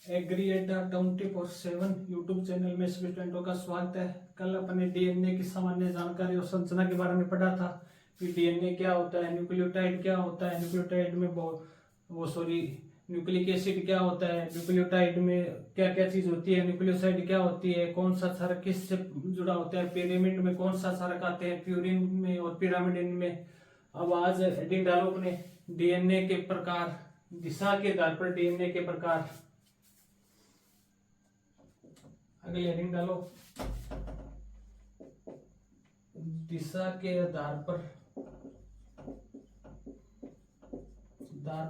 Agree अड्डा 24/7 YouTube channel में सभी स्टूडेंटों का स्वागत है। कल अपने डीएनए की सामान्य जानकारी और संरचना के बारे में पढ़ा था कि डीएनए क्या होता है, न्यूक्लियोटाइड क्या होता है, न्यूक्लियोटाइड में न्यूक्लिक एसिड क्या होता है, न्यूक्लियोटाइड में क्या क्या चीज होती है, न्यूक्लियोसाइड क्या होती है, कौन सा क्षारक किससे जुड़ा होता है, पिरामिड में कौन सा क्षारक आते हैं, प्यूरिन में और पिरामिडिन में। अब आज हेडिंग डालो अपने डीएनए के प्रकार, दिशा के आधार पर डीएनए के प्रकार। अगली हेडिंग डालो दिशा के आधार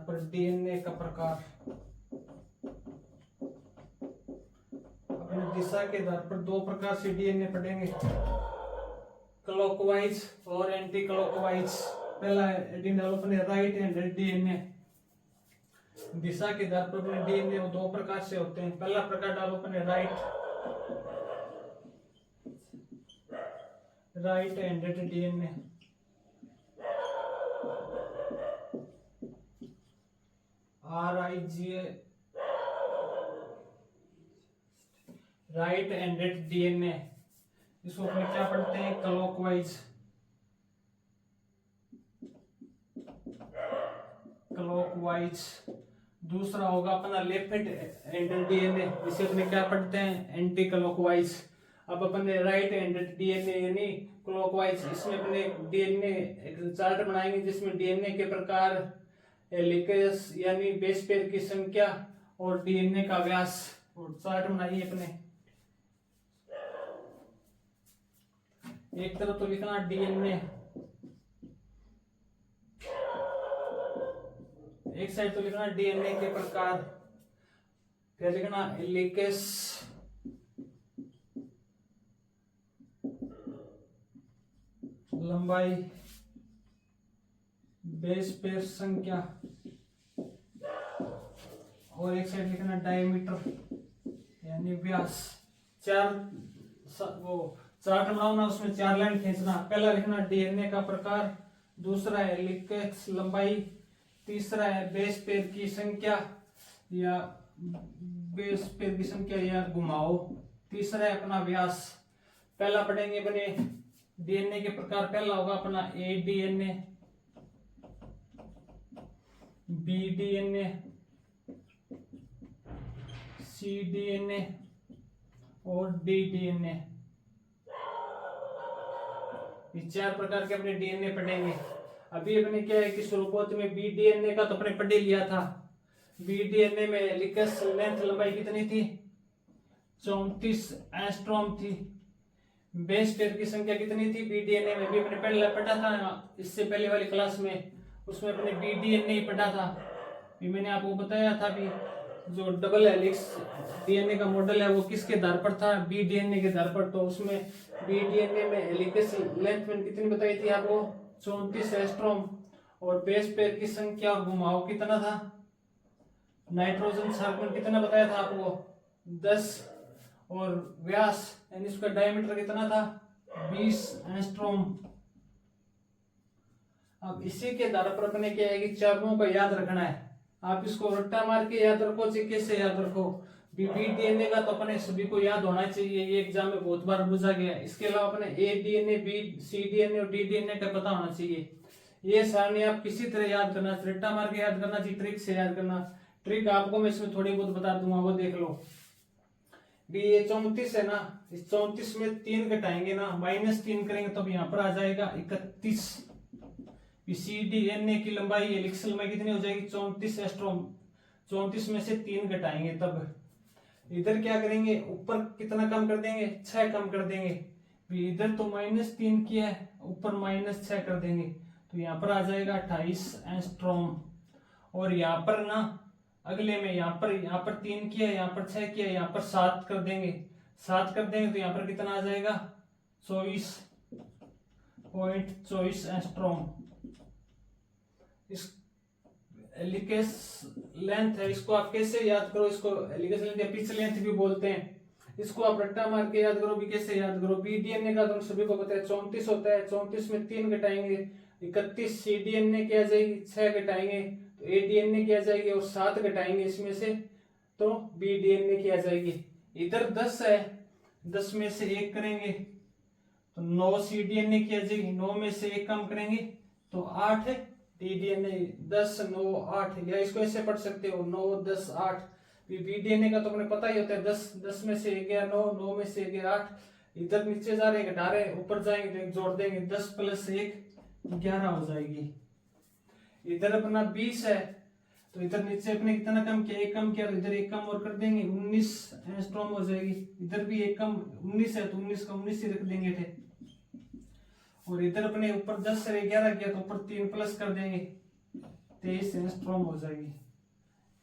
पर डीएनए का प्रकार। अपने दिशा के आधार पर दो प्रकार से डीएनए पढ़ेंगे, क्लॉकवाइज और एंटी क्लॉकवाइज। पहला हेडिंग डालो अपने राइट हैंडेड डीएनए। दिशा के आधार पर अपने डीएनए वो दो प्रकार से होते हैं। पहला प्रकार डालो अपने right handed DNA. RIGA right handed DNA. इसको अपने क्या पढ़ते हैं, क्लॉकवाइज। दूसरा होगा अपना लेफ्ट हैंडेड डीएनए, जिसे अपने क्या पढ़ते हैं, एंटी क्लॉकवाइज। अब अपने राइट हैंडेड डीएनए यानी क्लॉकवाइज, इसमें अपने डीएनए एक चार्ट बनाएंगे जिसमें डीएनए के प्रकार, हेलिकेस यानी बेस पेयर की संख्या और डीएनए का व्यास, और चार्ट बनाइए अपने। एक तरफ तो लिखना डीएनए, एक साइड तो लिखना डीएनए के प्रकार, फिर लिखना हेलिकेस, लंबाई, बेस पेयर संख्या, और एक साइड लिखना डायमीटर यानी व्यास। चार्ट बनाओ ना, उसमें 4 लाइन खींचना। पहला लिखना डीएनए का प्रकार, दूसरा है हेलिकेस लंबाई, तीसरा है बेस पेयर की संख्या या घुमाओ, तीसरा है अपना व्यास। पहला पढ़ेंगे अपने डीएनए के प्रकार। पहला होगा अपना ए डीएनए, बी डीएनए, सी डीएनए और डी डीएनए। ये 4 प्रकार के अपने डीएनए पढ़ेंगे। अभी अपने क्या है कि शुरुआत में बी डीएनए का तो अपने पढ़ लिया था। बी डीएनए में हेलिकेस लेंथ लंबाई कितनी थी, 34 एंगस्ट्रॉम थी। बेस पेयर की संख्या कितनी थी बी डीएनए में, भी अपने पहले पढ़ा था इससे पहले वाली क्लास में, उसमें अपने बी डीएनए ही पढ़ा था। भी मैंने आपको बताया था भी जो डबल हेलिक्स डीएनए का मॉडल है वो किसके आधार पर था, बी डीएनए के आधार पर। तो उसमें बी डीएनए में हेलिकेस लेंथ में कितनी बताई थी आपको, 34 एंगस्ट्रॉम, और बेस पेयर की संख्या और घुमाव कितना था, नाइट्रोजन सर्कल कितना बताया था आपको, 10, और व्यास यानी इसका डायमीटर कितना था, 20 एंगस्ट्रॉम। अब इसी के आधार पर अपने क्या है कि चारों को याद रखना है। आप इसको रट्टा मार के याद रखो, कैसे याद रखो, बी डीएनए का तो अपने सभी को याद होना चाहिए, ये एग्जाम में बहुत बार पूछा गया है। इसके अलावा अपने ए डीएनए, बी सी डीएनए और डी डीएनए का पता होना चाहिए। ये सारणी आप किसी तरह याद करना, रट्टा मार के याद करना चाहिए, ट्रिक से याद करना। ट्रिक आपको मैं इसमें थोड़ी बहुत बता दूंगा, वो देख लो। भी ये 34 है ना, इस 34 में 3 घटाएंगे ना, -3 करेंगे तो यहाँ पर आ जाएगा 31। सी डीएनए की लंबाई, हेलिक्स लंबाई कितनी हो जाएगी, 34 एंगस्ट्रॉम। 34 में से 3 घटाएंगे, तब इधर क्या करेंगे, ऊपर कितना कम कर देंगे, 6 कम कर देंगे। इधर तो -3 किया है, ऊपर -6 कर देंगे, तो यहाँ पर आ जाएगा 28 एंगस्ट्रॉम। और यहाँ पर ना अगले में यहाँ पर 3 किया, यहाँ पर 6 किया, यहाँ पर 7 कर देंगे। 7 कर देंगे तो यहाँ पर कितना आ जाएगा, 24.24 एंगस्ट्रॉम। इस हेलिकेस लेंथ है, इसको आप कैसे याद करो, इसको हेलिकेस लेंथ या पिच लेंथ भी बोलते हैं। इसको आप रट्टा मार के याद करो, भी कैसे याद करो। बी डीएनए का तो सभी को पता है 34 होता है, 34 में 3 घटाएंगे 31। सी डीएनए की आ जाएगी 6 घटाएंगे तो ए डीएनए की आ जाएगी और 7 घटाएंगे इसमें से तो बी डीएनए की आ जाएगी। इधर 10 है, 10 में से 1 करेंगे तो 9 सी डीएनए की आ जाएगी। 9 में से 1 कम करेंगे तो 8 डी डीएनए। 10 9 8, या इसको ऐसे पढ़ सकते हो 9 10 8। बी डीएनए का तो अपने पता ही होता है, 10 में से 1 गया 9, 9 में से 1 गया 8। इधर नीचे जा रहे हैं, घटा रहे हैं, ऊपर जाएंगे तो एक जोड़ देंगे, 10 प्लस 1 11 हो जाएगी। इधर अपना 20 है तो इधर नीचे अपने कितना कम किया, 1 कम किया, इधर 1 कम और कर देंगे, 19 एंगस्ट्रॉम हो जाएगी। इधर भी 1 कम, 19 है तो 19 का 19 ही रख देंगे थे। और इधर अपने ऊपर 10 से 11 किया तो ऊपर 3 प्लस कर देंगे, 23 एंगस्ट्रॉम हो जाएगी।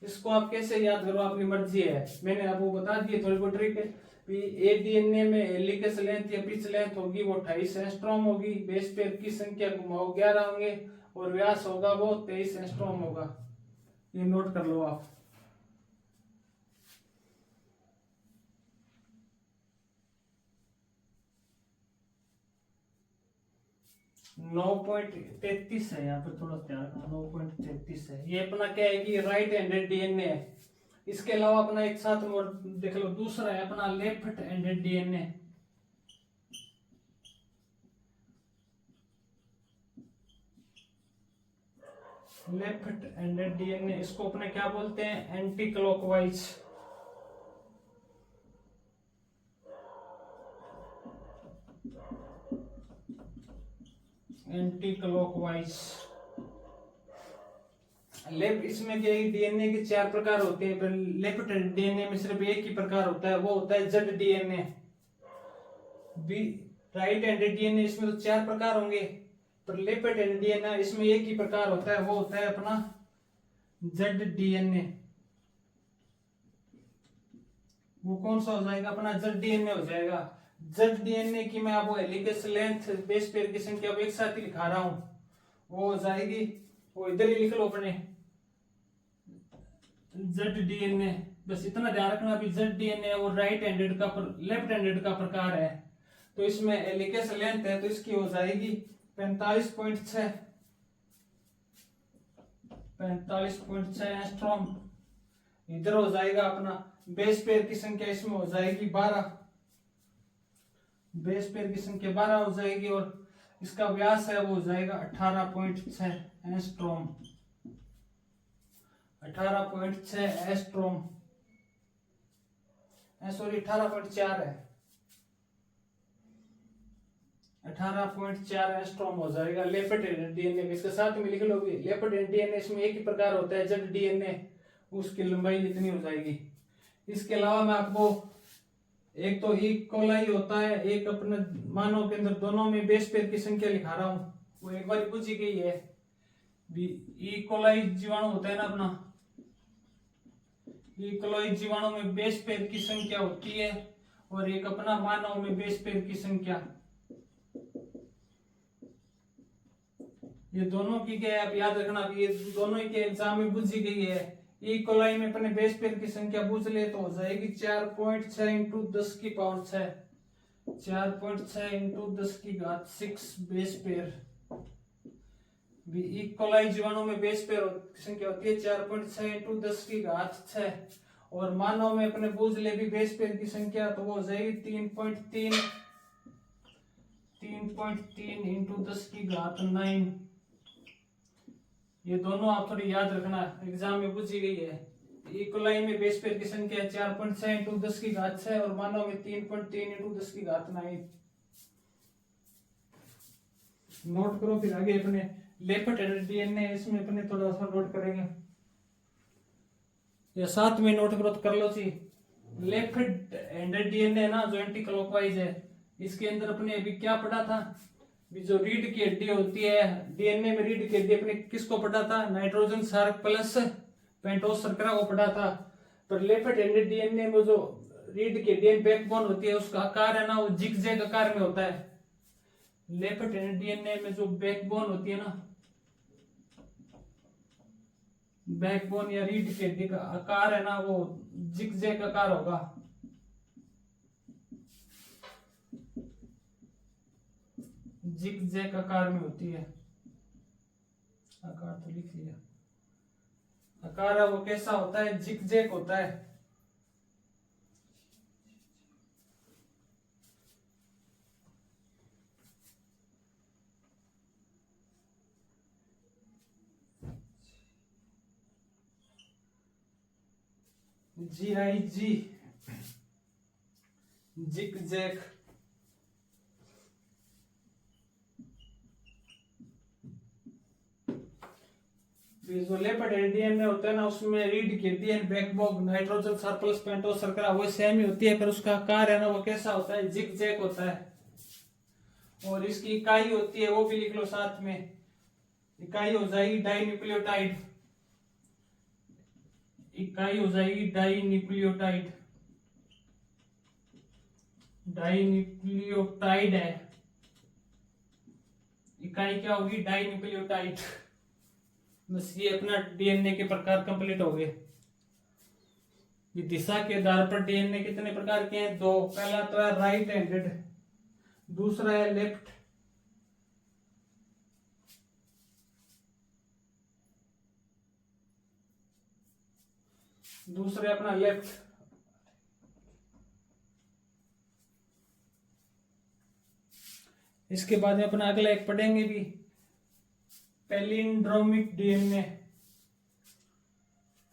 इसको आप कैसे याद करो, आपकी मर्जी है। मैंने आपको बता दी थोड़ी बहुत ट्रिक है। ए डीएनए में हेलिकेस लेंथ या पिच लेंथ होगी वो 28 एंगस्ट्रॉम होगी, बेस पेयर की संख्या घुमाओ 11 होंगे और व्यास होगा वो 23 एंगस्ट्रॉम होगा। ये नोट कर लो आप। नौ 9.33 है, यहाँ पे थोड़ा ध्यान रखना, 9.33 है। ये अपना क्या है कि राइट हैंडेड डीएनए है। इसके अलावा अपना एक साथ और देख लो, दूसरा है अपना left handed DNA. Left handed DNA, इसको अपने क्या बोलते हैं, anti clockwise. Anti clockwise left, इसमें क्या है, डीएनए के 4 प्रकार होते हैं, पर लेफ्ट डीएनए में सिर्फ एक ही प्रकार होता है, वो होता है Z DNA. B right handed DNA, इसमें तो 4 प्रकार होंगे, पर लेफ्ट हैंडेड डीएनए इसमें एक ही प्रकार होता है, वो होता है अपना जेड डीएनए। वो कौन सा हो जाएगा, अपना जेड डीएनए हो जाएगा। जेड डीएनए की मैं आपको हेलिकेस लेंथ, बेस पेयर की संख्या एक साथ ही लिखा रहा हूं, वो हो जाएगी, वो इधर ही लिख लो अपने जेड डीएनए। बस इतना ध्यान रखना, अभी जेड डीएनए वो राइट हैंडेड का लेफ्ट हैंडेड का प्रकार है, तो इसमें हेलिकेस लेंथ है तो इसकी हो जाएगी 45.6 एंगस्ट्रॉम। इधर हो जाएगा अपना बेस पेयर की संख्या, इसमें हो जाएगी 12, बेस पेयर की संख्या 12 हो जाएगी, और इसका व्यास है वो हो जाएगा 18.6 एंगस्ट्रॉम। 18.6 एंगस्ट्रॉम, सॉरी 18.4 है, 18.4 एंगस्ट्रॉम हो जाएगा लेफ्ट डीएनए में। इसके साथ में लिख लोगे लेफ्ट डीएनए, इसमें एक ही प्रकार होता है जेड डीएनए, उसकी लंबाई इतनी हो जाएगी। इसके अलावा मैं आपको एक तो ई कोलाई होता है, एक अपने मानव के अंदर, दोनों में बेस पेयर की संख्या लिखा रहा हूं, वो एक बार पूछी गई है। ई कोलाई जीवाणु होता है ना अपना, ई कोलाई जीवाणु में बेस पेयर की संख्या होती है, और एक अपना मानव में बेस पेयर की संख्या। ये दोनों की क्या है, आप याद रखना, ये दोनों के एग्जाम में पूछी गई है। ई कोलाई में अपने बेस पेयर की संख्या पूछ ले तो हो जाएगी 4.6 इंटू 10 की पावर 6, 4.6 इंटू 10 की घात 6 बेस पेयर। ई कोलाई जीवाणु में बेस पेयर की संख्या होती है 4.6 इंटू 10 की घात 6, और मानव में अपने पूछ ले भी बेस पेयर की संख्या तो वो हो जाएगी 3.3 इंटू 10 की घात 9। ये दोनों आप थोड़ी याद रखना, एग्जाम में पूछी गई है। ई कोलाई में बेस पेयर की संख्या 4.6 इंटू 10 की घात 6, और मानव में 3.3 इंटू 10 की घात 9। नोट करो, फिर आगे अपने लेफ्ट हैंडेड डीएनए, इसमें अपने थोड़ा सा नोट करेंगे, या साथ में नोट करो तो कर लो जी। लेफ्ट हैंडेड डीएनए ना जो एंटी क्लॉकवाइज है, इसके अंदर अपने अभी क्या पढ़ा था, जो रीढ़ की हड्डी होती है डीएनए में, रीढ़ की हड्डी अपने किसको पढ़ा था, नाइट्रोजन सार्क प्लस पेंटोस शर्करा को पढ़ा था। पर लेफ्ट हैंडेड डीएनए में जो रीढ़ की हड्डी बैकबोन होती है, उसका आकार है ना वो जिगजैग आकार में होता है। लेफ्ट हैंडेड डीएनए में जो बैकबोन होती है ना, बैकबोन या रीढ़ की हड्डी का आकार है ना वो जिगजैग आकार होगा। जिगजैग आकार में होती है, आकार तो लिख लिया, आकार है वो कैसा होता है, जिगजैग होता है। GIG, zig zag. जो लेपर्ड डीएनए होता है ना, उसमें रीड के DNA backbone nitrogen surplus pentose शर्करा वो सेम ही होती है, पर उसका आकार है ना वो कैसा होता है, जिग जैक होता है। और इसकी इकाई होती है वो भी लिख लो साथ में, इकाई हो जाएगी डाई न्यूक्लियोटाइड, इकाई हो जाएगी डाई न्यूक्लियोटाइड, डाई न्यूक्लियोटाइड है, इकाई क्या होगी, डाई न्यूक्लियोटाइड। बस ये अपना डीएनए के प्रकार कंप्लीट हो गए। दिशा के आधार पर डीएनए कितने प्रकार के हैं, दो। पहला तो है राइट हैंडेड, दूसरा है लेफ्ट। दूसरा अपना लेफ्ट। इसके बाद में अपना अगला एक पढ़ेंगे भी, palindromic DNA.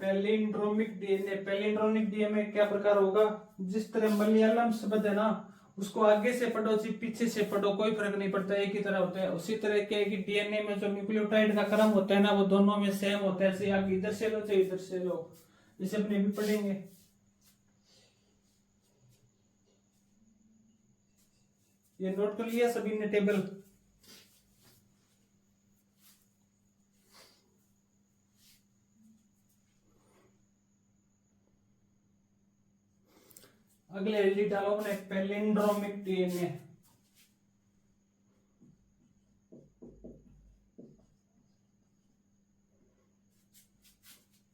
Palindromic DNA, palindromic DNA क्या प्रकार होगा, जिस तरह मलयालम शब्द है ना, उसको आगे से पढ़ो चाहे पीछे से पढ़ो कोई फर्क नहीं पड़ता, एक ही तरह होता है। उसी तरह क्या है कि डीएनए में जो न्यूक्लियोटाइड का क्रम होता है ना, वो दोनों में सेम होता है। जैसे आगे इधर से लो चाहे इधर से लो, जैसे अपने भी पढ़ेंगे। ये नोट कर लिया सभी ने टेबल। अगले एलडी डालो अपने palindromic DNA.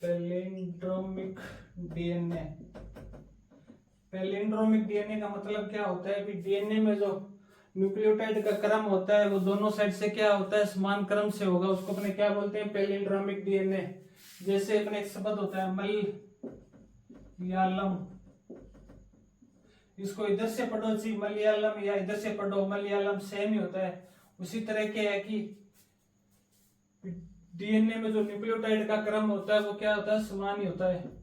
Palindromic DNA, palindromic DNA का मतलब क्या होता है कि डीएनए में जो न्यूक्लियोटाइड का क्रम होता है वो दोनों साइड से क्या होता है, समान क्रम से होगा, उसको अपने क्या बोलते हैं, पैलिंड्रोमिक डीएनए। जैसे अपने एक शब्द होता है मलयालम, इसको इधर से पढ़ो जी मलयालम, या इधर से पढ़ो मलयालम, सेम ही होता है। उसी तरह के है कि डीएनए में जो न्यूक्लियोटाइड का क्रम होता है वो क्या होता है, समान ही होता है।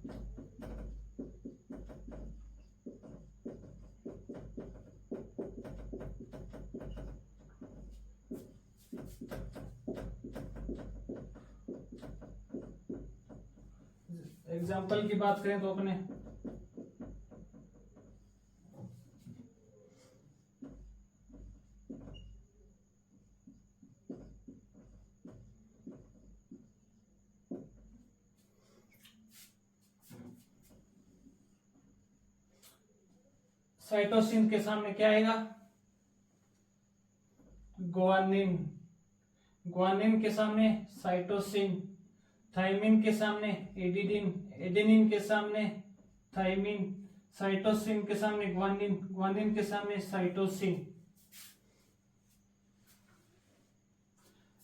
एग्जाम्पल की बात करें तो अपने साइटोसिन के सामने क्या आएगा, ग्वानिन, ग्वानिन के सामने साइटोसिन, थाइमिन के सामने एडिनिन, एडेनिन के सामने थाइमिन, साइटोसिन के सामने ग्वानिन, ग्वानिन के सामने साइटोसिन।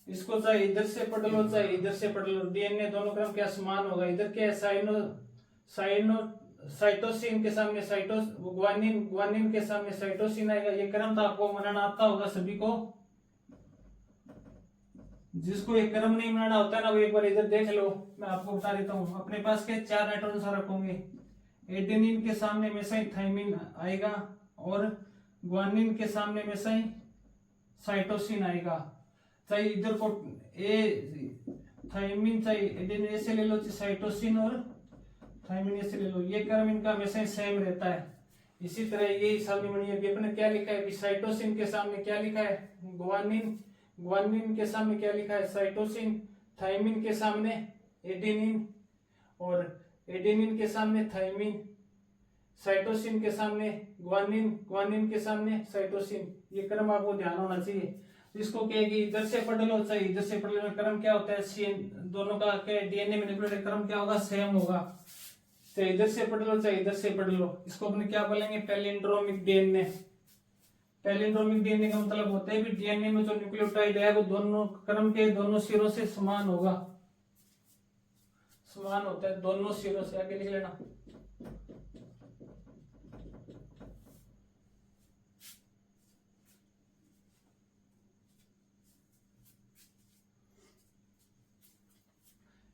इसको चाहे इधर से पढ़ लो चाहे इधर से पढ़ लो, डीएनए दोनों क्रम क्या समान होगा। इधर क्या है, साइटोसिन के सामने ग्वानिन, ग्वानिन के सामने साइटोसिन आएगा। ये क्रम तो आपको मनाना आता होगा सभी को। जिसको ये क्रम नहीं बनाना होता है ना, वो एक बार इधर देख लो, मैं आपको बता देता हूँ। अपने पास के 4 नाइट्रोजन संरचना होंगे, एडेनिन के सामने में से थाइमिन आएगा, और ग्वानिन के सामने में से साइटोसिन आएगा। चाहे इधर को ए थाइमिन चाहे एडेनिन ऐसे ले लो, साइटोसिन और थाइमिन ऐसे ले लो, ये क्रम इनका हमेशा सेम रहता है। इसी तरह ये हिसाब में अपने क्या लिखा है, साइटोसिन के सामने क्या लिखा है, ग्वानिन, ग्वानिन के सामने क्या लिखा है, साइटोसिन, थाइमिन के सामने एडेनिन, और एडेनिन के सामने थाइमिन, साइटोसिन के सामने ग्वानिन, ग्वानिन के सामने साइटोसिन। ये क्रम आपको ध्यान होना चाहिए। इसको क्या है कि इधर से पढ़ लो चाहे इधर से पढ़ लो, क्रम क्या होता है सेम, दोनों का क्या डीएनए में न्यूक्लियोटाइड क्रम क्या होगा, सेम होगा। चाहे इधर से पढ़ लो चाहे इधर से पढ़ लो, इसको अपने क्या बोलेंगे, पैलिंड्रोमिक डीएनए। पैलिंड्रोमिक डीएनए का मतलब होता है कि डीएनए में जो न्यूक्लियोटाइड है वो दोनों क्रम के दोनों सिरों से समान होगा, समान होता है दोनों सिरों से। आगे लिख लेना।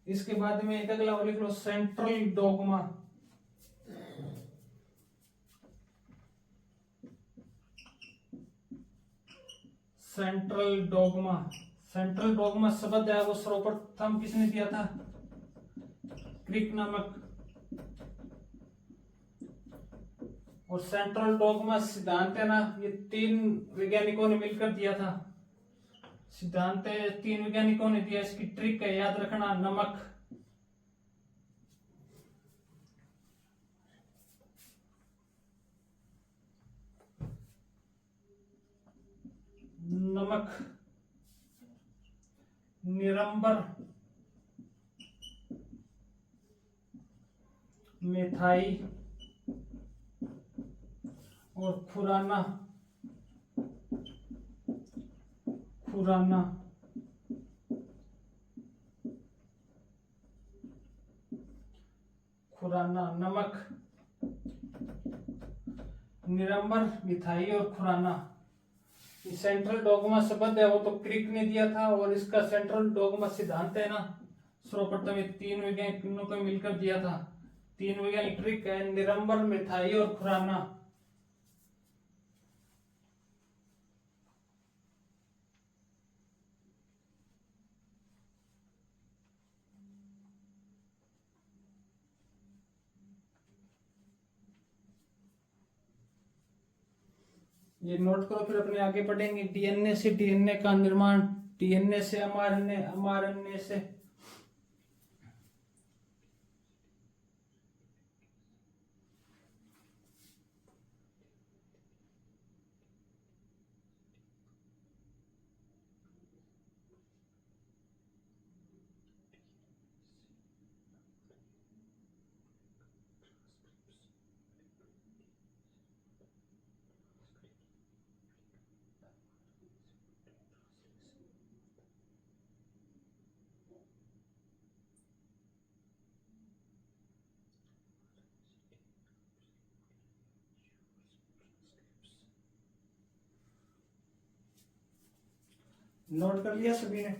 इसके बाद में एक अगला और लिख लो, central dogma. Central dogma. Central dogma शब्द है वो सर्वप्रथम किसने दिया था? क्रिक नामक। और सेंट्रल डोगमा सिद्धांत है ना, ये 3 वैज्ञानिकों ने मिलकर दिया था। सिद्धांत है 3 वैज्ञानिकों ने दिया। इसकी ट्रिक है याद रखना, नमक। नमक, निरंबर, मिथाई और खुराना। खुराना खुराना, नमक, निरंबर, मिथाई और खुराना। सेंट्रल डोगमा शब्द है वो तो क्रिक ने दिया था, और इसका सेंट्रल डोगमा सिद्धांत है ना, सर्वप्रथम 3 वैज्ञानिकों को मिलकर दिया था। 3 वैज्ञानिक ट्रिक है, निरंबर, मिथाई और खुराना। ये नोट करो, फिर अपने आगे पढ़ेंगे। डीएनए से डीएनए का निर्माण, डीएनए से एमआरएनए, एमआरएनए से नोट कर लिया सभी ने?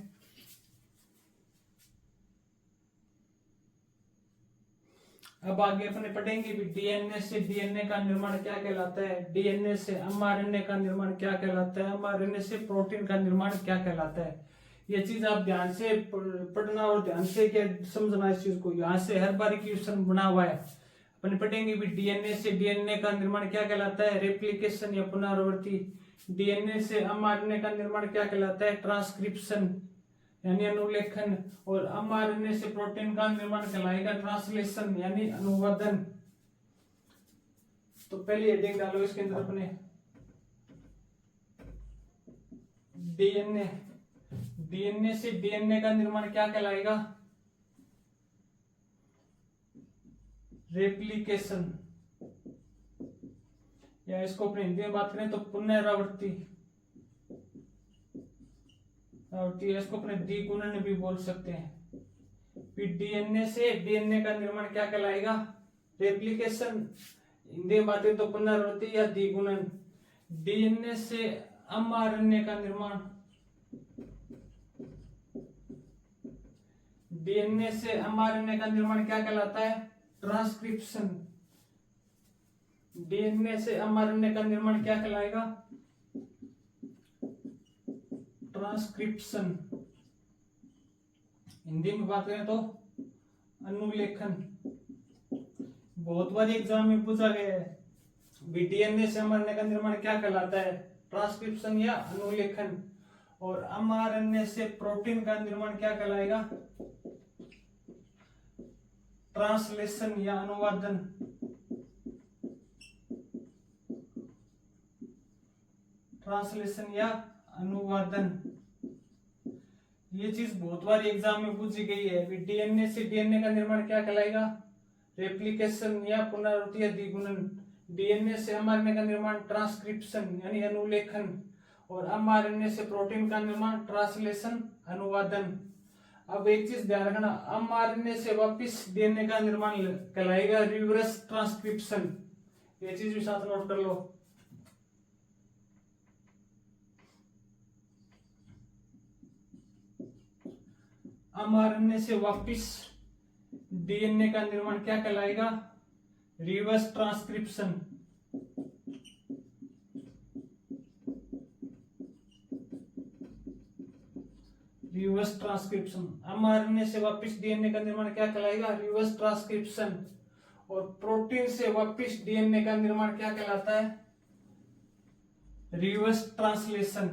अब आगे अपने पढ़ेंगे भी डीएनए से डीएनए का निर्माण क्या कहलाता है, डीएनए से एमआरएनए का निर्माण क्या कहलाता है, एमआरएनए से प्रोटीन का निर्माण क्या कहलाता है। ये चीज आप ध्यान से पढ़ना और ध्यान से क्या समझना इस चीज को। यहाँ से हर बार क्वेश्चन बना हुआ है। अपने पढ़ेंगे भी डीएनए से डीएनए का निर्माण क्या कहलाता है, रेप्लिकेशन या पुनरावृत्ति। डीएनए से एमआरएनए का निर्माण क्या कहलाता है, ट्रांसक्रिप्शन यानी अनुलेखन। और एमआरएनए से प्रोटीन का निर्माण कहलाएगा ट्रांसलेशन यानी अनुवादन। तो पहले हेडिंग डालो इसके अंदर अपने, डीएनए। डीएनए से डीएनए का निर्माण क्या कहलाएगा, रेप्लिकेशन, या इसको अपने हिंदी में बात करें तो पुनरावृत्ति। इसको अपने द्विगुणन भी बोल सकते हैं। फिर डीएनए से डीएनए का निर्माण क्या कहलाएगा, रेप्लिकेशन। हिंदी में बात करें तो पुनरावृत्ति या द्विगुणन। डीएनए से एमआरएनए का निर्माण, डीएनए से एमआरएनए का निर्माण क्या कहलाता है, ट्रांसक्रिप्शन। डीएनए से एमआरएनए का निर्माण क्या कहलाएगा, ट्रांसक्रिप्शन। हिंदी में बात करें तो अनुलेखन। बहुत बार एग्जाम में पूछा गया है डीएनए से एमआरएनए का निर्माण क्या कहलाता है, ट्रांसक्रिप्शन या अनुलेखन। और एमआरएनए से प्रोटीन का निर्माण क्या कहलाएगा, ट्रांसलेशन या अनुवादन। ट्रांसलेशन या अनुवादन। ये चीज बहुत बार एग्जाम में पूछी गई है। डीएनए से डीएनए का निर्माण क्या कहलाएगा, रेप्लिकेशन या पुनरावृत्ति या द्विगुणन। डीएनए से एमआरएनए का निर्माण ट्रांसक्रिप्शन यानी अनुलेखन। और एमआरएनए से प्रोटीन का निर्माण ट्रांसलेशन, अनुवादन। अब एक चीज ध्यान रखना, एमआरएनए से वापस डीएनए का निर्माण कहलाएगा रिवर्स ट्रांसक्रिप्शन। ये चीज भी साथ नोट कर लो। एमआरएनए से वापस डीएनए का निर्माण क्या कहलाएगा, reverse transcription. Reverse transcription. mRNA से वापस डीएनए का निर्माण क्या कहलाएगा? Reverse transcription. और प्रोटीन से वापस डीएनए का निर्माण क्या कहलाता है? Reverse translation.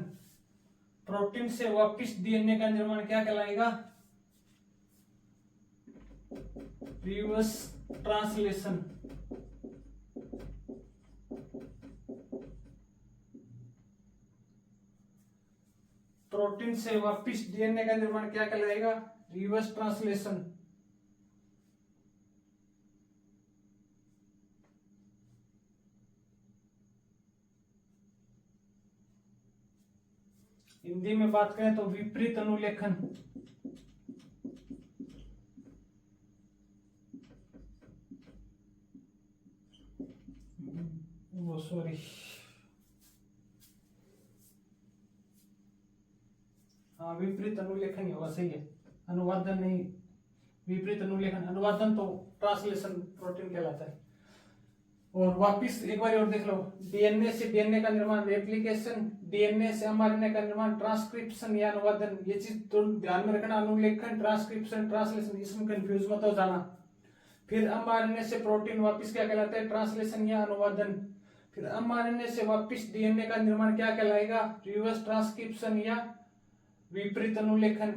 प्रोटीन से वापस डीएनए का निर्माण क्या कहलाएगा? Reverse translation. प्रोटीन से वापस डीएनए का निर्माण क्या कहलाएगा? Reverse translation. हिंदी में बात करें तो विपरीत अनुलेखन। वो सॉरी, हाँ विपरीत अनुलेखन ही होगा, सही है, अनुवादन नहीं, विपरीत अनुलेखन। अनुवादन तो ट्रांसलेशन प्रोटीन कहलाता है। और वापिस एक बार और देख लो, डीएनए से डीएनए का निर्माण रेप्लिकेशन, डीएनए से एमआरएनए का निर्माण ट्रांसक्रिप्शन या अनुवादन। ये चीज तो ध्यान में रखना, अनुलेखन, ट्रांसक्रिप्शन, ट्रांसलेशन, इसमें कंफ्यूज मत हो जाना। फिर एमआरएनए से प्रोटीन वापिस क्या कहलाता है? ट्रांसलेशन या अनुवादन। फिर एमआरएनए से वापिस डीएनए का निर्माण क्या कहलाएगा? रिवर्स ट्रांसक्रिप्शन या विपरीत अनुलेखन।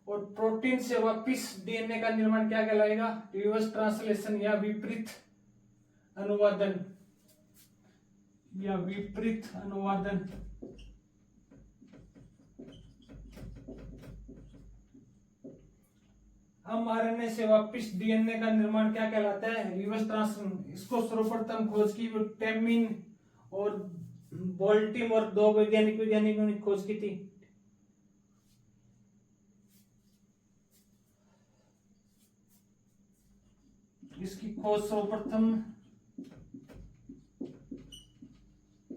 और प्रोटीन से वापिस डीएनए का निर्माण क्या कहलाएगा? रिवर्स ट्रांसलेशन या विपरीत अनुवादन या विपरीत अनुवादन। एमआरएनए से वापिस डीएनए का निर्माण क्या कहलाता है? Reverse translation. इसको सर्वप्रथम खोज की टेमिन और बोल्टिमोर, दो वैज्ञानिकों ने खोज की थी। इसकी खोज सर्वप्रथम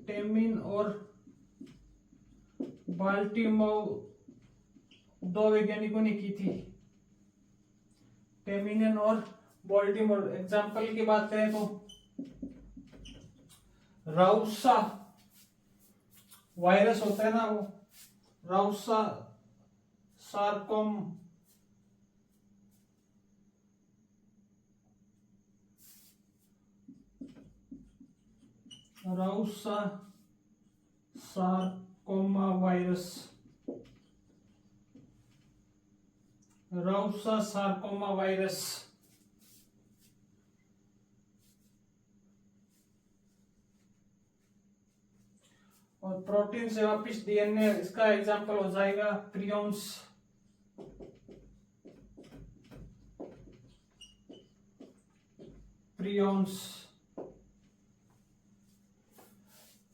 टेमिन और बाल्टीमोर, दो वैज्ञानिकों ने की थी। टेमिन और बाल्टीमोर। एग्जाम्पल की बात करें तो राउसा वायरस होता है ना, वो राउसा सार्कोम, राउसा सार्कोमा वायरस, राउसा सार्कोमा वायरस। और प्रोटीन से वापिस डीएनए, इसका एग्जांपल हो जाएगा प्रियंस,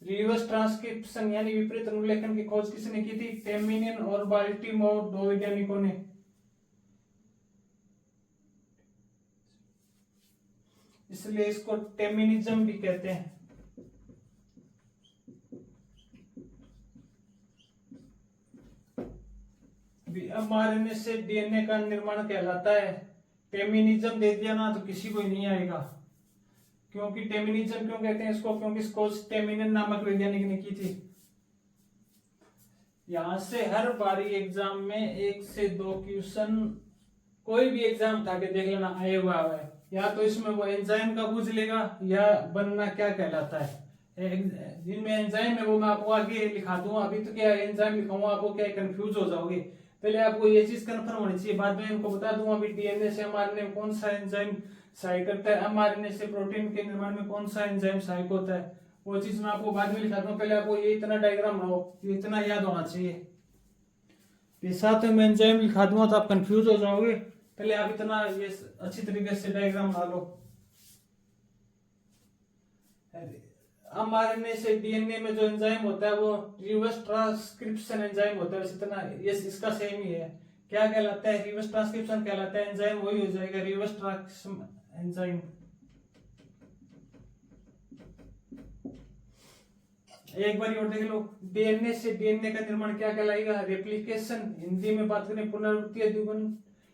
रिवर्स ट्रांसक्रिप्शन यानी विपरीत अनुलेखन की खोज किसने की थी? टेमिन और बाल्टीमोर, दो वैज्ञानिकों ने। इसलिए इसको टेमिनिज्म भी कहते हैं। एमआरएनए से डीएनए का निर्माण कहलाता है। टेमिनिज्म दे दिया ना तो किसी को ही नहीं आएगा। क्योंकि टेमिनिज्म क्यों कहते हैं इसको? क्योंकि इसको टेमिन नामक वैज्ञानिक ने की थी। यहां से हर बारी एग्जाम में 1 से 2 क्वेश्चन, कोई भी एग्जाम उठा के देख लेना, आए हुआ है। या तो इसमें वो एंजाइम का पूछ लेगा या बनना क्या कहलाता है। जिनमें एंजाइम है वो मैं आपको आगे लिखा दूंगा। अभी तो क्या एंजाइम लिखाऊंगा, आपको क्या कंफ्यूज हो जाओगे। पहले आपको ये चीज कंफर्म होनी चाहिए, बाद में इनको बता दूंगा अभी डीएनए से एमआरएनए में कौन सा एंजाइम सहायक करता है, एमआरएनए से प्रोटीन के निर्माण में कौन सा एंजाइम सहायक होता है। वो चीज मैं आपको बाद में लिखाता हूँ। पहले आपको ये इतना डायग्राम बनाओ, ये इतना याद होना चाहिए। ये साथ में एंजाइम लिखा दूंगा तो आप कंफ्यूज हो जाओगे। पहले आप इतना ये अच्छी तरीके से डायग्राम बना लो। एमआरएनए से डीएनए में जो एंजाइम होता है वो रिवर्स ट्रांसक्रिप्शन एंजाइम होता है। इतना ये इसका सेम ही है। क्या कहलाता है? रिवर्स ट्रांसक्रिप्शन कहलाता है। एंजाइम वही हो जाएगा, रिवर्स ट्रांसक्रिप्शन एंजाइम। एक बार और देख लो, डीएनए से डीएनए का निर्माण क्या कहलाएगा? रेप्लिकेशन। हिंदी में बात करें पुनरावृत्ति द्विगुण।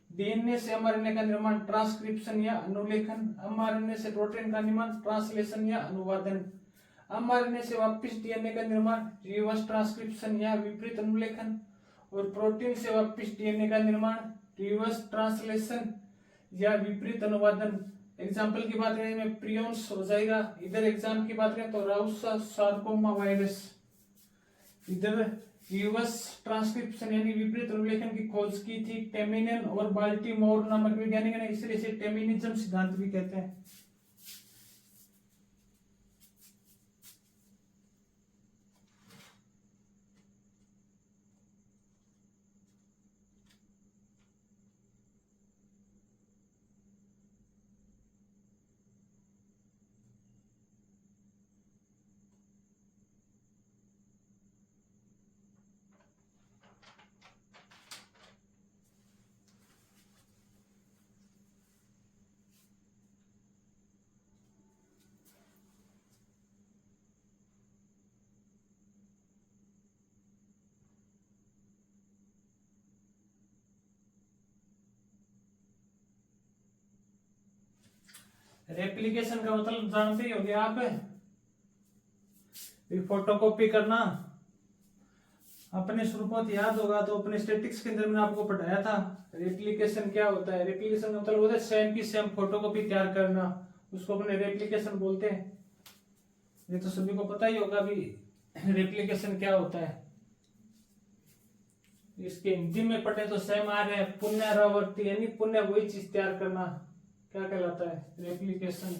डीएनए से एमआरएनए का निर्माण ट्रांसक्रिप्शन या अनुलेखन। एमआरएनए से प्रोटीन का निर्माण ट्रांसलेशन या अनुवादन। एमआरएनए से वापस डीएनए का निर्माण रिवर्स ट्रांसक्रिप्शन या विपरीत अनुलेखन। और प्रोटीन से वापिस डीएनए का निर्माण, रिवर्स ट्रांसलेशन या विपरीत अनुवादन। एग्जाम्पल की बात करें में प्रियंस हो जाएगा, इधर एग्जाम की बात करें तो राउसा सार्कोमा वायरस। इधर रिवर्स ट्रांसक्रिप्शन यानी विपरीत अनुलेखन की खोज की थी टेमिनन और बाल्टीमोर नामक वैज्ञानिक ने, इसलिए इसे टेमिनिज्म सिद्धांत भी कहते हैं। रेप्लिकेशन का मतलब जानते ही होंगे आप, फोटोकॉपी करना। अपने शुरू बहुत याद होगा तो अपने स्टैटिक्स के अंदर मैंने आपको पढ़ाया था रेप्लिकेशन क्या होता है। रेप्लिकेशन का मतलब होता है सेम की सेम फोटोकॉपी तैयार करना, उसको अपने रेप्लिकेशन बोलते हैं। ये तो सभी को पता ही होगा भी रेप्लिकेशन क्या होता है। इसके हिंदी में पढ़े तो सेम आ रहे हैं, पुनरावृत्ति यानी पुनः वही चीज तैयार करना, क्या कहलाता है, रेप्लिकेशन।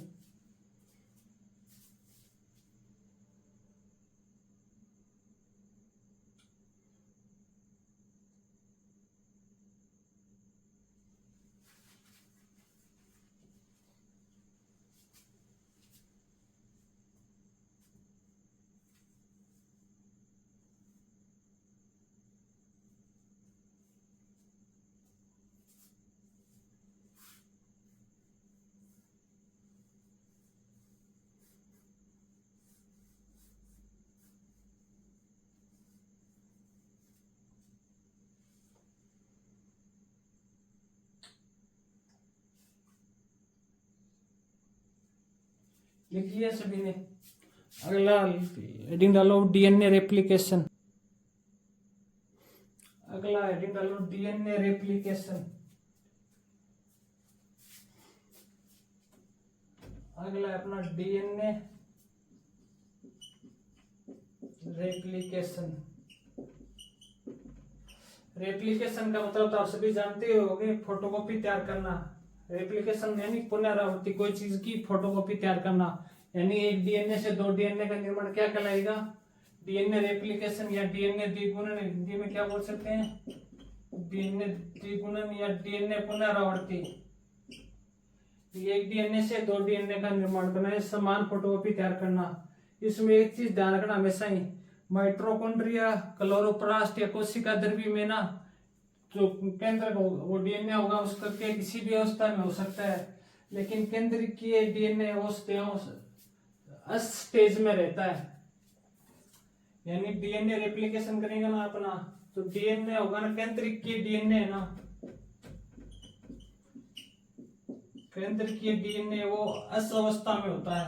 लिख लिया सभी ने। अगला हेडिंग डालो डीएनए रेप्लिकेशन। अगला हेडिंग डालो डीएनए रेप्लिकेशन। अगला है अपना डीएनए रेप्लिकेशन। रेप्लिकेशन का मतलब तो आप सभी जानते होंगे, फोटोकॉपी तैयार करना। रेप्लिकेशन यानी पुनरावृत्ति, कोई चीज की फोटोकॉपी तैयार करना। यानी एक डीएनए से दो डीएनए का निर्माण क्या कहलाएगा, डीएनए रेप्लिकेशन या डीएनए द्विगुणन। हिंदी में क्या बोल सकते हैं, डीएनए द्विगुणन या डीएनए पुनरावृत्ति। एक डीएनए से दो डीएनए का निर्माण करना, समान फोटोकॉपी तैयार करना। इसमें एक चीज ध्यान रखना हमेशा ही, माइटोकॉन्ड्रिया, क्लोरोप्लास्ट या कोशिका द्रव्य में ना जो केंद्र वो डीएनए होगा उसका के किसी भी अवस्था में हो सकता है, लेकिन केंद्रीय डीएनए उस स्टेज में रहता है। यानी डीएनए रेप्लिकेशन करेंगे ना अपना, तो डीएनए होगा ना केंद्रीय डीएनए है ना, केंद्रीय डीएनए वो अस अवस्था में होता है।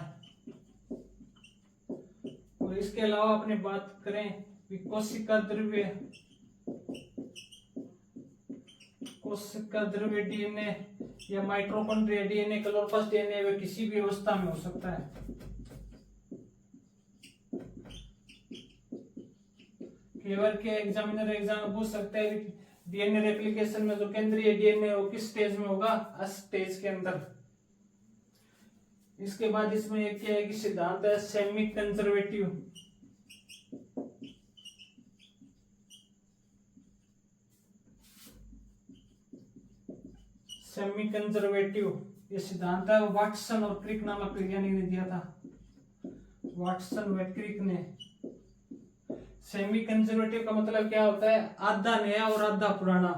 और इसके अलावा अपने बात करें कोशिका द्रव्य डीएनए या माइटोकॉन्ड्रिया डीएनए, क्लोरोप्लास्ट डीएनए वे किसी भी अवस्था में हो सकता है। केवल के एग्जामिनर एग्जाम पूछ सकते हैं डीएनए रेप्लिकेशन में जो केंद्रीय डीएनए वो किस स्टेज में होगा, अस स्टेज के अंदर। इसके बाद इसमें एक क्या है कि सिद्धांत है सेमी कंजर्वेटिव। सेमी कंजर्वेटिव ये सिद्धांत है वाटसन और क्रिक नामक वैज्ञानिक ने दिया था, वाटसन व क्रिक ने। सेमी कंजर्वेटिव का मतलब क्या होता है, आधा नया और आधा पुराना।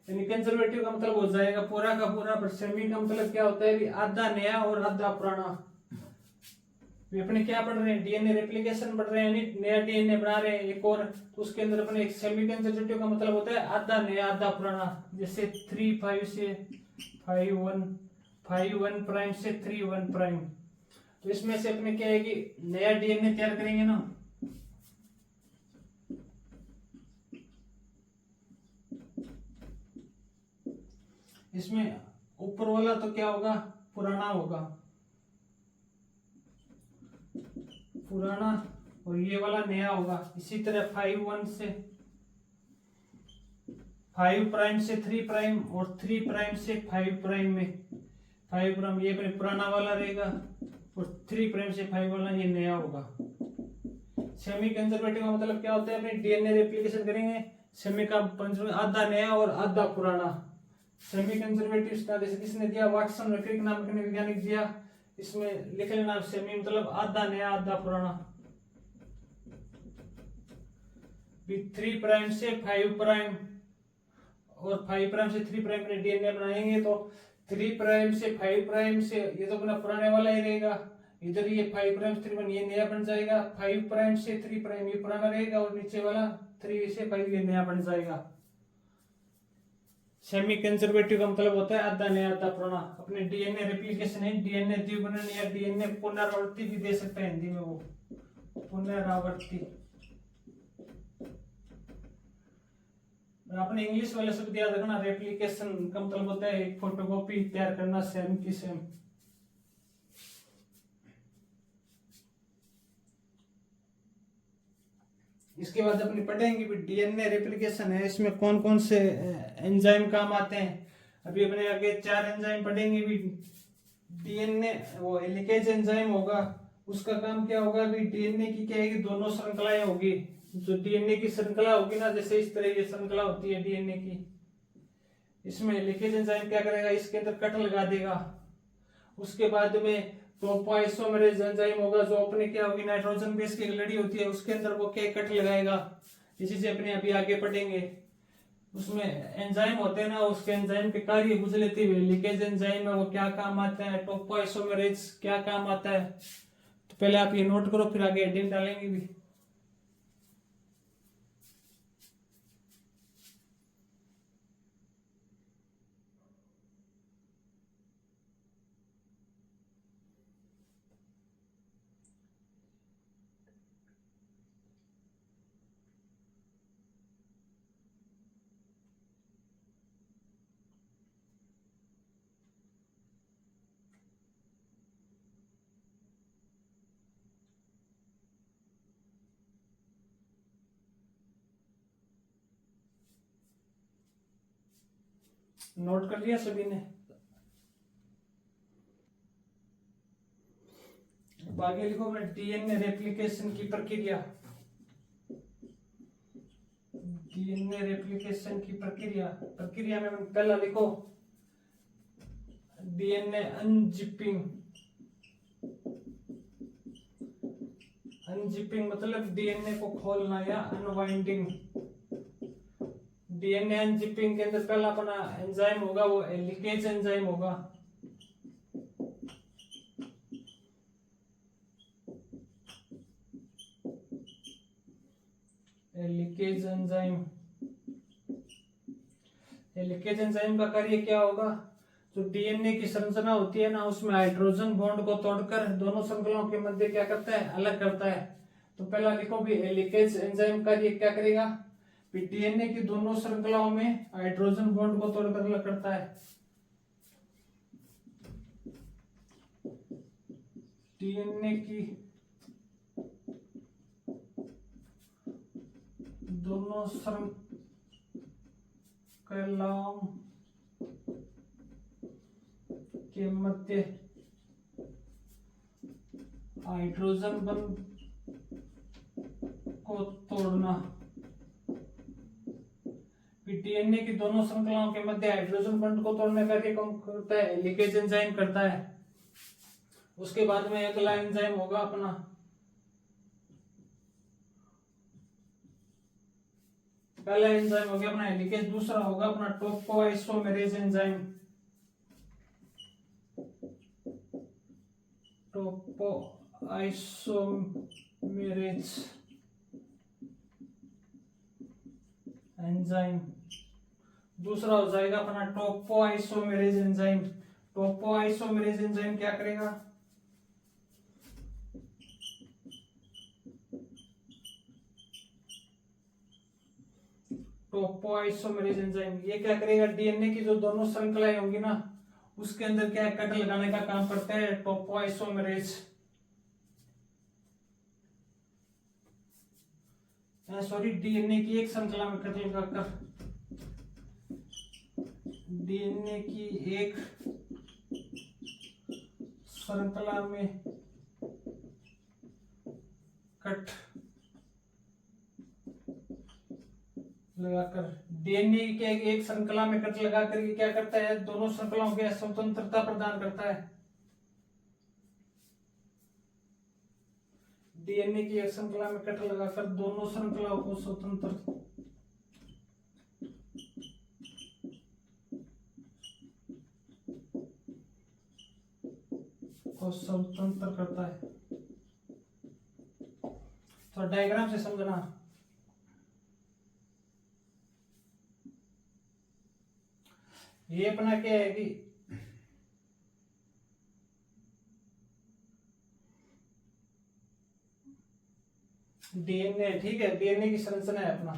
यानी कंजर्वेटिव का मतलब हो जाएगा पूरा का पूरा, पर सेमी का मतलब क्या होता है, आधा नया और आधा पुराना। अपने क्या पढ़ रहे हैं, डीएनए रेप्लिकेशन पढ़ रहे हैं, यानी नया डीएनए बना रहे हैं एक और, तो उसके अंदर अपने एक सेमी कंजर्वेटिव का मतलब होता है आधा नया आधा पुराना। जैसे 3-5 से 5-1, 5-1 प्राइम से 3-1 प्राइम। तो इसमें से अपने क्या है कि नया डीएनए तैयार करेंगे ना, इसमें ऊपर वाला तो क्या होगा, पुराना होगा, पुराना, और ये वाला नया होगा। इसी तरह 5 से 5 प्राइम से 3 प्राइम और 3 प्राइम से 5 प्राइम में 5 प्राइम ये अपने पुराना वाला रहेगा और 3 प्राइम से 5 वाला ये नया होगा। सेमी कंजर्वेटिव का मतलब क्या होता है, अपने डीएनए रेप्लिकेशन करेंगे, सेमी का आधा नया और आधा पुराना। सेमी कंजर्वेटिव जैसे किसने दिया, वाटसन और क्रिक नाम के वैज्ञानिक दिया। इसमें लिख लेना सेमी मतलब आधा नया आधा पुराना। 3 प्राइम से 5 प्राइम और 5 प्राइम से 3 प्राइम में डीएनए बनाएंगे तो 3 प्राइम से 5 प्राइम से ये तो अपना पुराने वाला ही रहेगा, इधर ये 5 प्राइम 3 ये नया बन जाएगा। 5 प्राइम से 3 प्राइम ये पुराना रहेगा और नीचे वाला 3 से 5 ये नया बन जाएगा। सेमी कंजर्वेटिव का मतलब होता है आधा नया आधा पुराना। अपने डीएनए रेप्लिकेशन है, डीएनए द्विगुणन या डीएनए पुनरावृत्ति भी दे सकते हैं हिंदी में, वो पुनरावृत्ति। आपने इंग्लिश वाले शब्द याद रखना, रेप्लिकेशन का मतलब होता है एक फोटोकॉपी तैयार करना सेम की सेम। इसके बाद अपनी पढ़ेंगे भी डीएनए रेप्लिकेशन है, इसमें कौन कौन से एंजाइम काम आते हैं। अभी अपने आगे 4 एंजाइम पढ़ेंगे भी। डीएनए वो हेलिकेज एंजाइम होगा, उसका काम क्या होगा भी, डीएनए की क्या है कि दोनों श्रृंखलाएं होगी। जो डीएनए की श्रृंखला होगी ना, जैसे इस तरह ये श्रृंखला होती है डीएनए की, इसमें हेलिकेज एंजाइम क्या करेगा, इसके अंदर कट लगा देगा। उसके बाद में टोपोआइसोमेरेज एंजाइम होगा, जो अपने क्या होगी नाइट्रोजन बेस की लड़ी होती है उसके अंदर वो क्या कट लगाएगा। इसी से अपने अभी आगे पढ़ेंगे। उसमें एंजाइम होते हैं ना, उसके एंजाइम के कार्य बुझ लेते हुए लीकेज एंजाइम है वो क्या काम आता है, टोपोआइसोमेरेज क्या काम आता है। तो पहले आप ये नोट करो, फिर आगे हेडिंग डालेंगे भी। नोट कर लिया सभी ने? आगे लिखो मैं डीएनए रेप्लिकेशन की प्रक्रिया। डीएनए रेप्लिकेशन की प्रक्रिया, प्रक्रिया में पहला लिखो डीएनए अनजिपिंग। अनजिपिंग मतलब डीएनए को खोलना या अनवाइंडिंग। डीएनए अनजिपिंग के अंदर पहला अपना एंजाइम होगा वो हेलिकेज एंजाइम होगा। हेलिकेज एंजाइम, हेलिकेज एंजाइम का कार्य क्या होगा, जो डीएनए की संरचना होती है ना, उसमें हाइड्रोजन बॉन्ड को तोड़कर दोनों श्रृंखलाओं के मध्य क्या करता है, अलग करता है। तो पहला लिखो भी हेलिकेज एंजाइम कार्य क्या करेगा, डीएनए की दोनों श्रृंखलाओं में हाइड्रोजन बॉन्ड को तोड़कर अलग करता है। डीएनए की दोनों श्रृंखलाओं के मध्य हाइड्रोजन बॉन्ड को तोड़ना। डीएनए की दोनों श्रृंखलाओं के मध्य हाइड्रोजन बॉन्ड को तोड़ने का कार्य कौन करता है, हेलिकेज एंजाइम करता है। उसके बाद में अगला एंजाइम होगा अपना पहला एंजाइम हो गया अपना हेलिकेज, दूसरा होगा अपना टोपोआइसोमेरेज एंजाइम। टोपोआइसोमेरेज एंजाइम दूसरा हो जाएगा अपना टोपोआइसोमेरेज एंजाइम। टोपोआइसोमेरेज एंजाइम क्या करेगा, टोपोआइसोमेरेज एंजाइम, ये क्या करेगा, डीएनए की जो दोनों श्रृंखलाएं होंगी ना उसके अंदर क्या है, कट लगाने का काम करता है टोपोआइसोमेरेज, सॉरी डीएनए की एक श्रृंखला में कट लगाकर, डीएनए की एक श्रृंखला में कट लगाकर, डीएनए के एक श्रृंखला में कट लगाकर ये क्या करता है, दोनों श्रृंखलाओं को स्वतंत्रता प्रदान करता है। डीएनए की एक श्रृंखला में कट लगाकर दोनों श्रृंखलाओं को स्वतंत्र करता है। तो डायग्राम से समझना, ये अपना क्या है कि डीएनए, ठीक है, डीएनए की संरचना है अपना,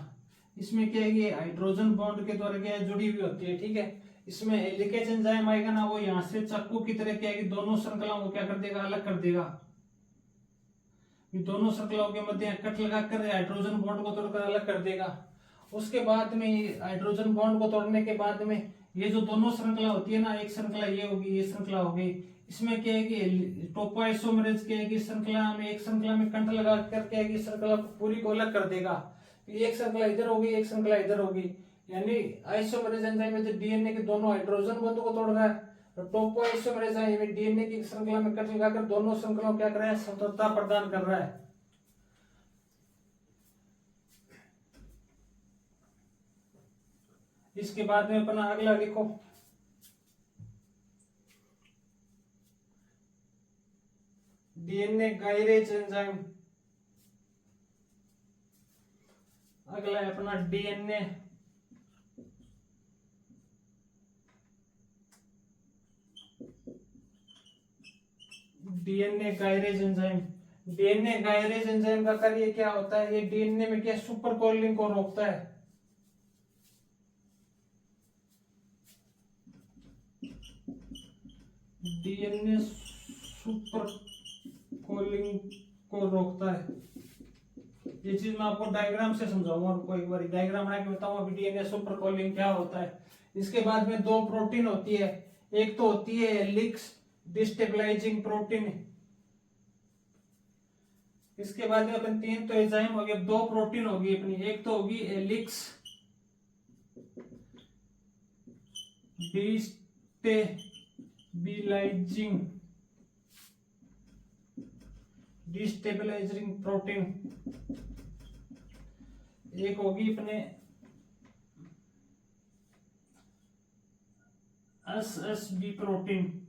इसमें क्या है कि हाइड्रोजन बॉन्ड के द्वारा क्या है, जुड़ी हुई होती है, ठीक है। इसमें हेलिकेज एंजाइम आएगा ना, वो यहां से चाकू की तरह क्या है कि दोनों श्रृंखलाओं को क्या कर देगा, अलग कर देगा। दोनों श्रृंखलाओं के मध्य कट लगाकर हाइड्रोजन बॉन्ड को तोड़कर अलग कर देगा। उसके बाद में हाइड्रोजन बॉन्ड को तोड़ने के बाद में ये जो दोनों श्रृंखला होती है ना, एक श्रृंखला ये होगी, ये श्रृंखला होगी, इसमें क्या है कि टोपोआइसोमेरेज क्या है कि श्रृंखला में एक श्रृंखला में कंठ लगा कर क्या है कि श्रृंखला पूरी को अलग कर देगा। एक श्रृंखला इधर होगी, एक श्रृंखला इधर होगी, यानी आइसोमेरेज एंजाइम में डीएनए के दोनों हाइड्रोजन बॉन्ड को तोड़ रहा है, तो टोपोआइसोमेरेज एंजाइम डीएनए की श्रृंखला में कट लगाकर दोनों श्रृंखलाओं क्या कर रहा है, स्वतंत्रता प्रदान कर रहा है। इसके बाद में अपना अगला लिखो, डीएनए गायरेज एंजाइम, अगला है अपना DNA gyrase enzyme. DNA gyrase enzyme का कार्य क्या होता है, ये डीएनए में क्या सुपर कोलिंग को रोकता है। डीएनए सुपर कोलिंग को रोकता है, ये चीज मैं आपको डायग्राम से समझाऊंगा, आपको एक बार डायग्राम बना के बताऊंगा अभी डीएनए सुपर कोलिंग क्या होता है। इसके बाद में दो प्रोटीन होती है, एक तो होती है हेलिक्स डिस्टेबलाइजिंग प्रोटीन, इसके बाद में अपन तीन तो एंजाइम हो गए, दो प्रोटीन होगी अपनी, एक तो होगी हेलिक्स डिस्टेबलाइजिंग प्रोटीन, एक होगी अपने एसएसबी प्रोटीन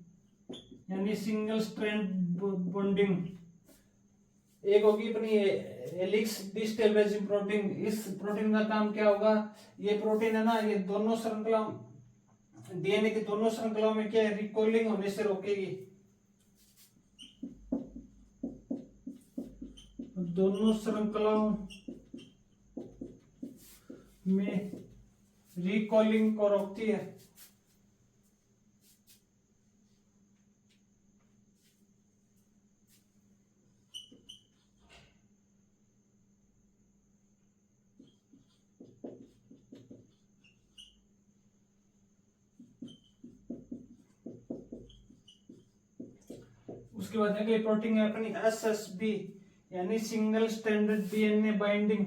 यानी सिंगल स्ट्रैंड बॉन्डिंग, एक होगी अपनी हेलिक्स डिस्टेबलाइजिंग प्रोटीन। इस प्रोटीन का काम क्या होगा, ये प्रोटीन है ना, ये दोनों श्रृंखला डीएनए की दोनों श्रृंखलाओं में क्या है, रिकॉलिंग होने से रोकेगी, दोनों श्रृंखलाओं में रिकॉलिंग को रोकती है। उसके बाद अगली प्रोटीन है अपनी एसएसबी यानी single stranded DNA binding,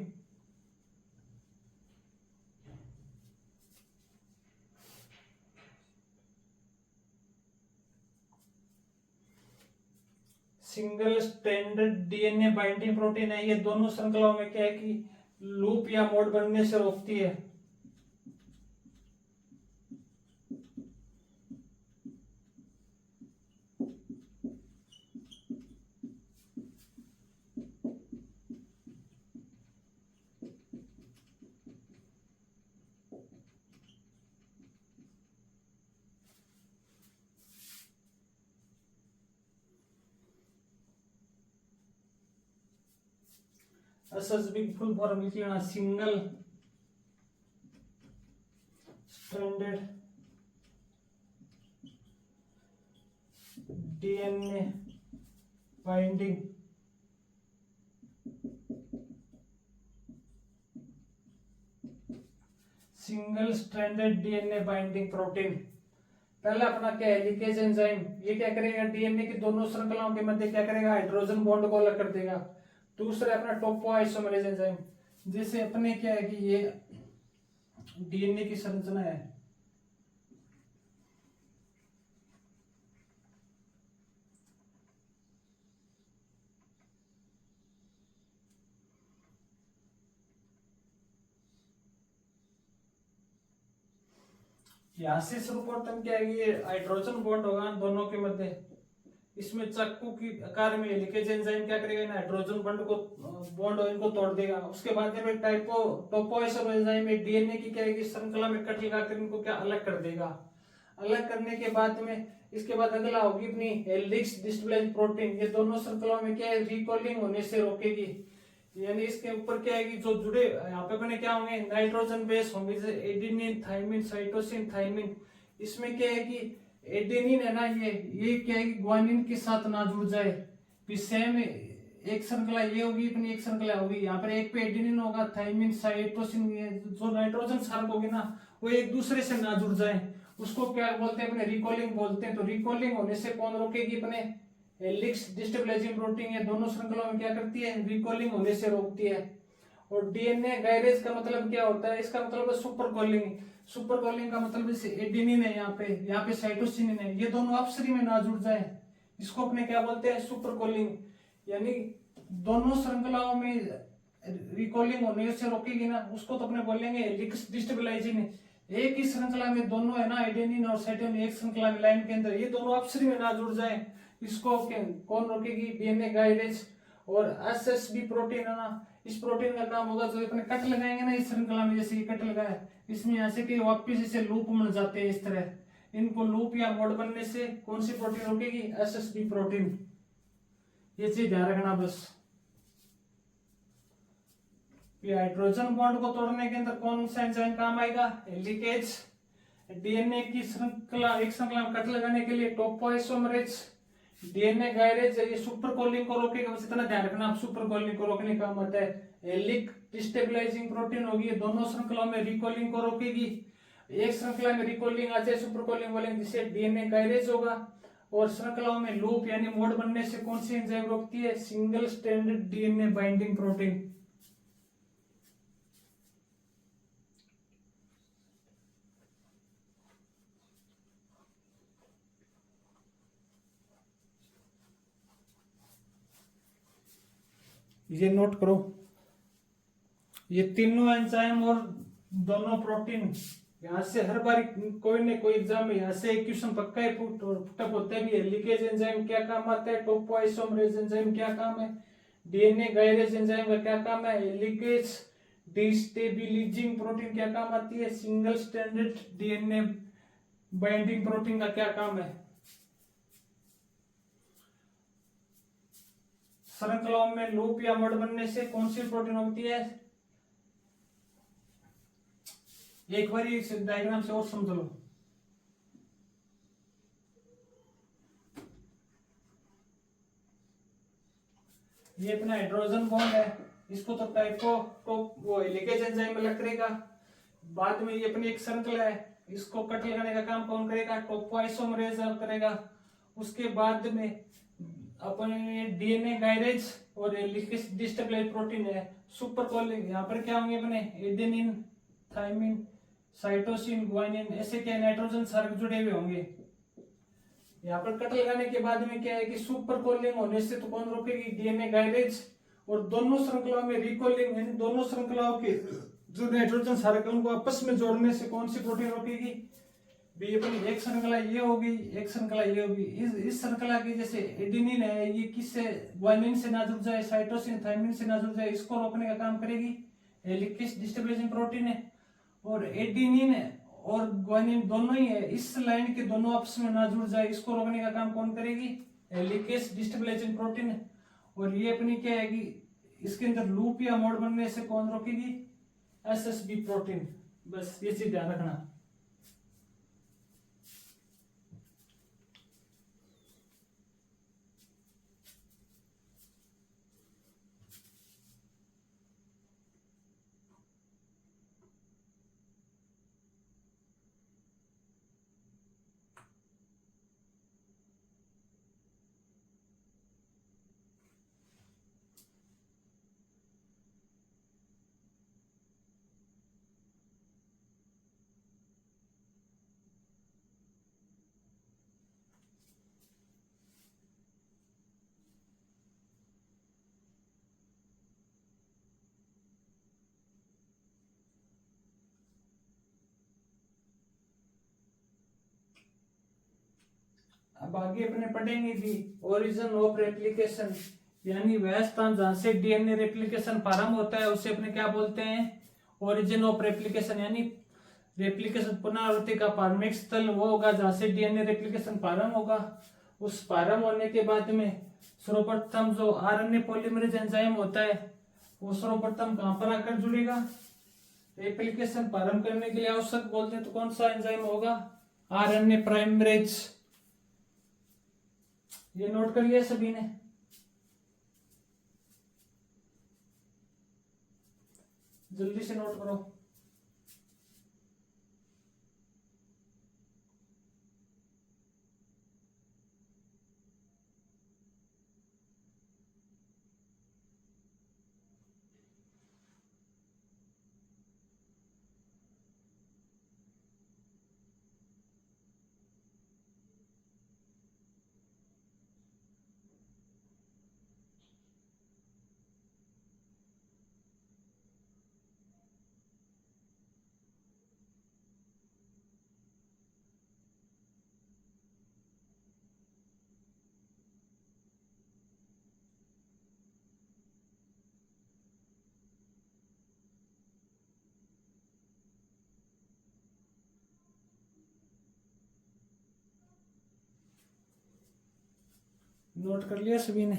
single stranded DNA binding protein है। ये दोनों श्रृंखलाओं में क्या है कि लूप या मोड बनने से रोकती है। एसएसबी फुल फॉर्म लिख लेना, single stranded DNA binding single stranded DNA binding protein. पहला अपना क्या है, लीकेज एंजाइम। ये क्या करेगा, डीएनए की दोनों श्रृंखलाओं के मध्य क्या करेगा, हाइड्रोजन बॉन्ड को अलग कर देगा। दूसरा अपना टोपोआइसोमरेज एंजाइम, जैसे अपने क्या है कि ये डीएनए की संरचना है, यहां से सर्वप्रथम क्या है, ये हाइड्रोजन बॉन्ड होगा दोनों के मध्य। इसमें चाकू की आकार में लीकेज एंजाइम क्या करेगा, इन हाइड्रोजन बॉन्ड को बॉन्ड इनको तोड़ देगा। उसके बाद में टोपोआइसोमरेज एंजाइम में डीएनए की क्या है कि श्रृंखला में कट लगाकर इनको क्या अलग कर देगा। अलग करने के बाद में इसके बाद अगला होगी अपनी हेलिक्स डिस्प्लेज प्रोटीन। ये दोनों श्रृंखलाओं में क्या है, रिकॉलिंग होने से रोकेगी। यानी इसके ऊपर क्या है कि जो जुड़े यहाँ पे बने क्या होंगे, नाइट्रोजन बेस होंगे, जैसे एडेनिन, थाइमिन, साइटोसिन, थाइमिन। इसमें क्या है कि एडेनिन है ना, ये क्या है कि ग्वानिन के साथ ना जुड़ जाए। फिर सेम एक श्रृंखला ये होगी, अपनी एक श्रृंखला होगी, यहाँ पर एक पे एडेनिन होगा, थाइमिन, साइटोसिन, जो नाइट्रोजन सार्क होगी ना, वो एक दूसरे से ना जुड़ जाए, उसको क्या बोलते हैं, अपने रिकॉलिंग बोलते हैं। तो रिकॉलिंग होने से कौन रोकेगी, अपने हेलिक्स डिस्टेबलाइजिंग प्रोटीन। ये दोनों श्रृंखलाओं में क्या करती है, रिकॉलिंग होने से रोकती है। और डीएनए गायरेज का मतलब क्या होता है, इसका मतलब है सुपर कॉलिंग। सुपर कॉलिंग का मतलब जैसे एडेनिन है यहाँ पे साइटोसिन है, ये दोनों अपस्ट्रीम में ना जुड़ जाए, इसको अपने क्या बोलते हैं, सुपर कॉलिंग। यानी दोनों श्रृंखलाओं में रिकॉलिंग होने से रोकेगी ना, उसको तो अपने बोलेंगे हेलिक्स डिस्टेबलाइजिंग। एक ही श्रृंखला में दोनों है ना, एडेनिन और साइटोसिन एक श्रृंखला में लाइन के अंदर, ये दोनों अपस्ट्रीम में ना जुड़ जाए, इसको कौन रोकेगी, डीएनए गायरेज। और एसएसबी प्रोटीन है ना, इस प्रोटीन का काम होगा, जो अपने कट लगाएंगे ना इस श्रृंखला में, जैसे ये कट लगाया, इसमें यहाँ से कि वापिस इसे लूप बन जाते हैं इस तरह, इनको लूप या मोड बनने से कौन सी प्रोटीन रोकेगी, एसएसबी प्रोटीन। ये चीज ध्यान रखना बस। हाइड्रोजन बॉन्ड को तोड़ने के अंदर कौन सा एंजाइम काम आएगा, लीकेज। डीएनए की श्रृंखला एक श्रृंखला में कट लगाने के लिए टोपोआइसोमरेज। डीएनए गायरेज ये सुपर कॉलिंग को रोकेगा, बस इतना ध्यान रखना, आप सुपर कॉलिंग को रोकने का काम आता है। हेलिक डिस्टेबलाइजिंग प्रोटीन होगी, दोनों श्रृंखलाओं में रिकॉलिंग को रोकेगी। एक श्रृंखला में रिकॉलिंग आ जाए, सुपर कॉलिंग बोलेंगे, जिससे डीएनए गायरेज होगा। और श्रृंखलाओं में लूप यानी मोड बनने से कौन सी एंजाइम रोकती है, single stranded DNA binding protein. ये नोट करो, ये तीनों एंजाइम और दोनों प्रोटीन, यहाँ से हर बार कोई न कोई एग्जाम में यहाँ से एक क्वेश्चन पक्का ही पुटअप होता भी है। लीकेज एंजाइम क्या काम आता है, टोपोआइसोमरेज एंजाइम क्या काम है, डीएनए गायरेज एंजाइम का क्या काम है, लीकेज डिस्टेबलाइजिंग प्रोटीन क्या काम आती है, single stranded DNA binding protein का क्या काम है। श्रृंखलाओं में लूप या मोड बनने से कौन सी प्रोटीन होती है, एक बार इस डायग्राम से और समझ लो। ये अपना हाइड्रोजन बॉन्ड है, इसको तो वो लीकेज एंजाइम अलग करेगा। बाद में ये अपनी एक श्रृंखला है, इसको कट लगाने का काम कौन करेगा, टोपोआइसोमरेज करेगा। उसके बाद में अपने डीएनए गायरेज और लीकेज डिस्टेबलाइज प्रोटीन है, सुपर कॉलिंग। यहाँ पर क्या होंगे अपने एडेनिन, थाइमिन, साइटोसिन, ग्वानिन, ऐसे क्या नाइट्रोजन सार्क जुड़े हुए होंगे। यहाँ पर कट लगाने के बाद में क्या है कि सुपर कॉलिंग होने से तो कौन रोकेगी, डीएनए गायरेज। और दोनों श्रृंखलाओं में रिकॉलिंग यानी दोनों श्रृंखलाओं के जो नाइट्रोजन सार्क है उनको आपस में जोड़ने से कौन सी प्रोटीन रोकेगी, भी अपनी एक श्रृंखला ये होगी, एक श्रृंखला ये होगी। इस श्रृंखला की जैसे एडेनिन है, ये किससे, ग्वानिन से ना जुड़ जाए, साइटोसिन, थाइमिन से ना जुड़ जाए, इसको रोकने का काम करेगी हेलिक्स डिस्टेबलाइजिंग प्रोटीन है। और एडेनिन और ग्वानिन दोनों ही है, इस लाइन के दोनों आपस में ना जुड़ जाए, इसको रोकने का काम कौन करेगी, हेलिक्स डिस्टेबलाइजिंग प्रोटीन है। और ये अपनी क्या है कि इसके अंदर लूप या मोड बनने से कौन रोकेगी, एसएसबी प्रोटीन। बस ये चीज ध्यान रखना। अब आगे अपने पढ़ेंगे दी ओरिजिन ऑफ रेप्लिकेशन, यानी वह स्थान जहां से डीएनए रेप्लिकेशन प्रारंभ होता है उसे अपने क्या बोलते हैं, ओरिजिन ऑफ रेप्लिकेशन। यानी रेप्लिकेशन पुनरावृत्ति का प्रारंभिक स्थल वो होगा जहां से डीएनए रेप्लिकेशन प्रारंभ होगा। उस प्रारंभ होने के बाद में सर्वप्रथम जो आरएनए पॉलीमरेज एंजाइम होता है वो सर्वप्रथम कहां पर आकर जुड़ेगा, रेप्लिकेशन प्रारंभ करने के लिए आवश्यक बोलते हैं तो कौन सा एंजाइम होगा, आरएनए प्राइमरेज। ये नोट कर लिया सभी ने। जल्दी से नोट करो। नोट कर लिया सभी ने।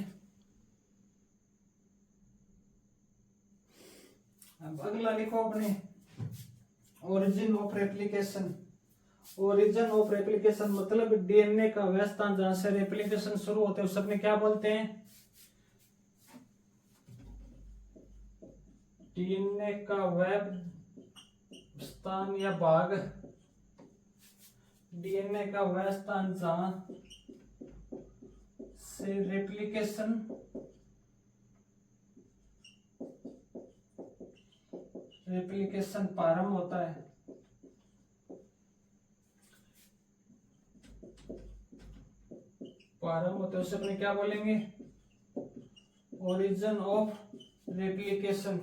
अब अगला लिखो अपने origin of replication. Origin of replication मतलब डीएनए का वह स्थान जहां से रेप्लिकेशन शुरू होता है उसे अपने क्या बोलते हैं, डीएनए का वह स्थान या भाग, डीएनए का वह स्थान जहां से रेप्लिकेशन प्रारंभ होता है। उसे अपने क्या बोलेंगे, ओरिजिन ऑफ रेप्लिकेशन।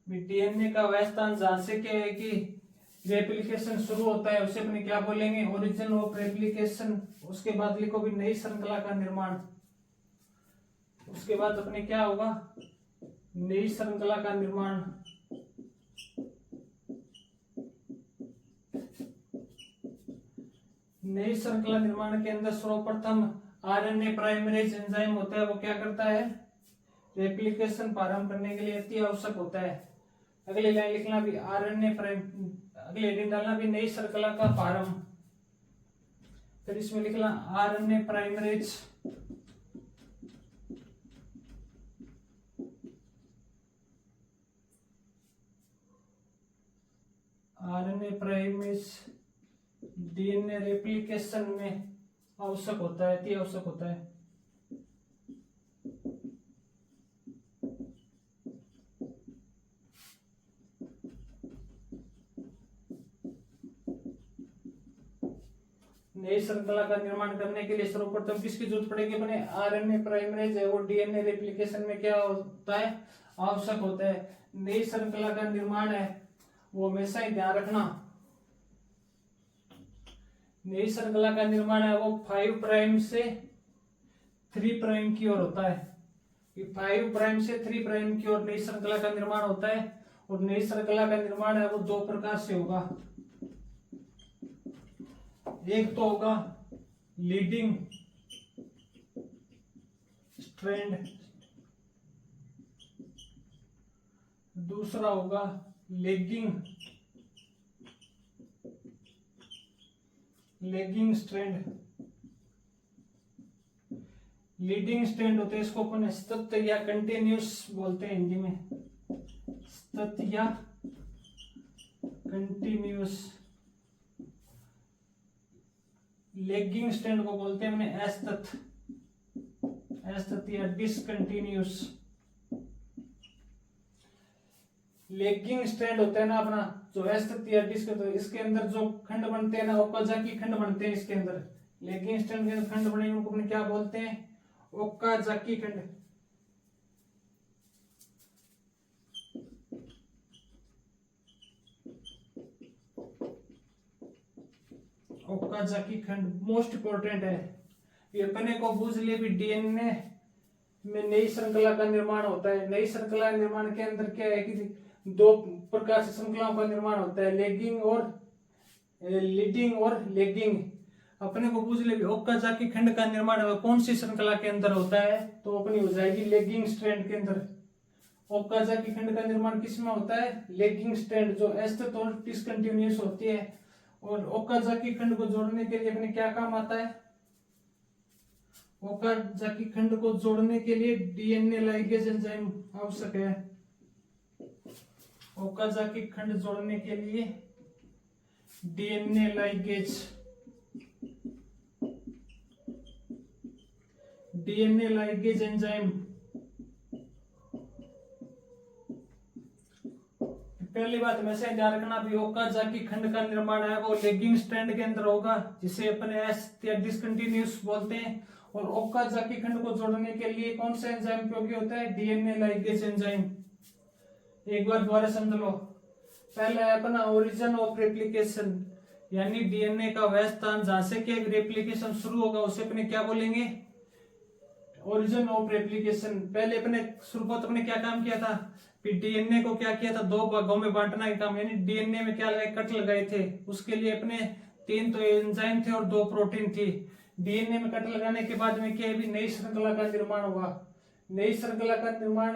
डीएनए का वह स्थान जहां से क्या है कि रेप्लिकेशन शुरू होता है उसे अपने क्या बोलेंगे, ओरिजिन ऑफ रेप्लिकेशन। उसके बाद लिखो भी नई श्रृंखला का निर्माण। उसके बाद अपने क्या होगा, नई श्रृंखला का निर्माण। नई श्रृंखला निर्माण के अंदर सर्वप्रथम आरएनए प्राइमरेज एंजाइम होता है, वो क्या करता है, रेप्लिकेशन प्रारंभ करने के लिए अति आवश्यक होता है। अगली लाइन लिखना भी आरएनए प्राइम, अगली हेडिंग डालना भी नई श्रृंखला का प्रारंभ। फिर इसमें लिखना RNA primase, RNA primase DNA replication में आवश्यक होता है, अति आवश्यक होता है। नई श्रृंखला का निर्माण करने के लिए सर्वप्रथम किसकी जरूरत पड़ेगी, अपने आरएनए प्राइमरेज है वो डीएनए रेप्लिकेशन में क्या होता है, आवश्यक होता है। नई श्रृंखला का निर्माण है वो हमेशा ही ध्यान रखना, नई श्रृंखला का निर्माण है वो 5 प्राइम से 3 प्राइम की ओर होता है। 5 प्राइम से 3 प्राइम की ओर नई श्रृंखला का निर्माण होता है। और नई श्रृंखला का निर्माण है वो 2 प्रकार से होगा। एक तो होगा लीडिंग स्ट्रैंड, दूसरा होगा लेगिंग स्ट्रैंड। लीडिंग स्ट्रैंड होते हैं, इसको अपन सतत या कंटिन्यूस बोलते हैं हिंदी में, सतत या कंटिन्यूस। लेगिंग स्ट्रैंड को बोलते हैं अपने असतत या डिसकंटिन्यूस। लेगिंग स्ट्रैंड होता है ना अपना जो असतत या डिसकंटिन्यूस, इसके अंदर जो खंड बनते हैं ना ओकाजाकी खंड बनते हैं। इसके अंदर लेगिंग स्ट्रैंड के अंदर खंड बने उनको अपने क्या बोलते हैं, ओकाजाकी खंड। ओकाजाकी खंड मोस्ट इंपोर्टेंट है। ये अपने को बूझ ले भी डीएनए में नई श्रृंखला का निर्माण होता है। नई श्रृंखला निर्माण के अंदर क्या है कि दो प्रकार से श्रृंखलाओं का निर्माण होता है, लेगिंग और लीडिंग और लेगिंग। अपने को पूछ ले ओकाजाकी खंड का निर्माण कौन सी श्रृंखला के अंदर होता है, तो अपनी हो जाएगी लेगिंग स्ट्रैंड के अंदर। ओकाजाकी खंड का निर्माण किस में होता है? लेगिंग स्ट्रैंड, जो अस्थिर और डिसकंटिन्यूअस होती है। और ओकाजाकी खंड को जोड़ने के लिए अपने क्या काम आता है? ओकाजाकी खंड को जोड़ने के लिए डीएनए लाइगेज एंजाइम आवश्यक है। ओकाजाकी खंड जोड़ने के लिए डीएनए लाइगेज एंजाइम। पहली बात हमेशा ध्यान रखना भी ओकाजाकी खंड का निर्माण है वो लेगिंग स्ट्रैंड के अंदर होगा, जिसे अपने एस या डिसकंटिन्यूअस बोलते हैं। और ओकाजाकी खंड को जोड़ने के लिए कौन सा एंजाइम उपयोगी होता है? DNA ligase enzyme. एक बार दोबारा समझ लो। पहला है अपना ओरिजिन ऑफ रेप्लिकेशन, यानी डीएनए का वह स्थान जहां से कि रेप्लिकेशन शुरू होगा उसे अपने क्या बोलेंगे? Origin of replication. पहले अपने शुरुआत अपने क्या काम किया था? डीएनए को क्या किया था? दो भागों में बांटना का काम, यानी डीएनए में क्या लगाए? कट लगाए थे। उसके लिए अपने 3 तो एंजाइम थे और 2 प्रोटीन थी। डीएनए में कट लगाने के बाद में क्या भी नई श्रृंखला का निर्माण हुआ। नई श्रृंखला का निर्माण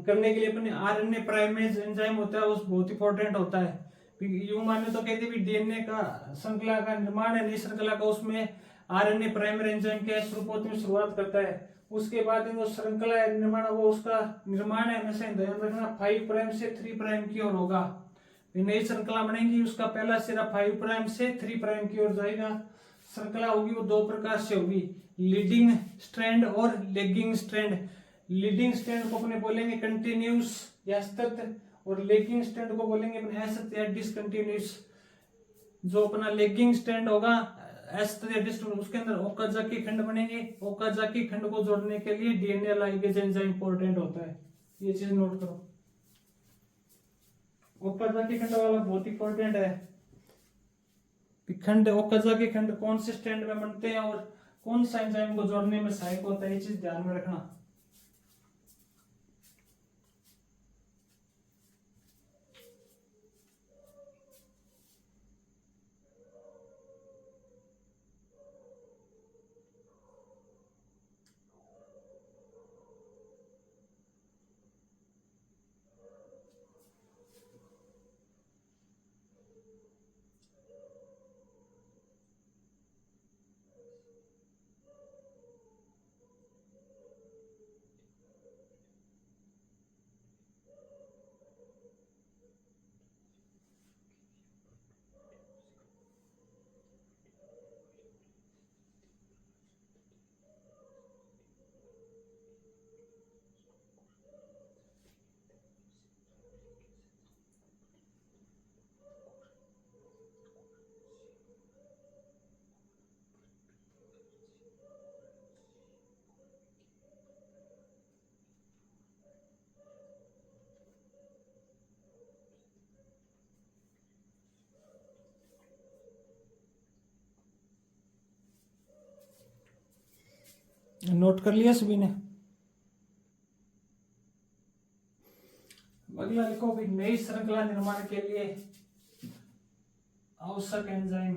करने के लिए अपने आरएनए प्राइमेज एंजाइम होता है, वो बहुत इंपॉर्टेंट होता है। यूं माने तो कहते भी डीएनए का श्रृंखला का निर्माण है, नई श्रृंखला का, उसमें आरएनए प्राइमर एंजाइम के स्वरूप में शुरुआत करता है। उसके बाद वो श्रृंखला निर्माण, वो उसका निर्माण है हमेशा ध्यान रखना 5 प्राइम से 3 प्राइम की ओर होगा। नई श्रृंखला बनेगी, उसका पहला सिरा 5 प्राइम से 3 प्राइम की ओर जाएगा। श्रृंखला होगी वो 2 प्रकार से होगी, लीडिंग स्ट्रैंड और लेगिंग स्ट्रैंड। लीडिंग स्ट्रैंड को अपने बोलेंगे कंटिन्यूस या सतत, और लेगिंग स्ट्रैंड को बोलेंगे अपने असतत या डिसकंटिन्यूस। जो अपना लेगिंग स्ट्रैंड होगा उसके अंदर ओकाजाकी खंड बनेंगे। ओकाजाकी खंड को जोड़ने के लिए डीएनए लाइगेज एंजाइम इंपॉर्टेंट होता है, ये चीज नोट करो। ओकाजाकी खंड वाला बहुत इंपॉर्टेंट है। खंड ओकाजाकी खंड कौन से स्ट्रैंड में बनते हैं और कौन सा एंजाइम को जोड़ने में सहायक होता है, ये चीज ध्यान में रखना। नोट कर लिया सभी ने? अगला लिखो भी नई श्रृंखला निर्माण के लिए आवश्यक एंजाइम।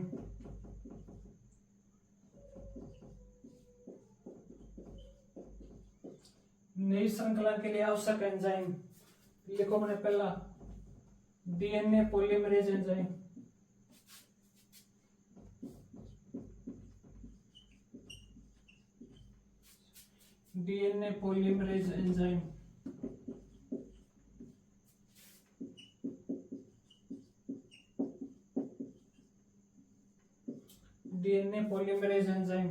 नई श्रृंखला के लिए आवश्यक एंजाइम लिखो मैंने पहला DNA polymerase enzyme. DNA polymerase enzyme. DNA polymerase enzyme.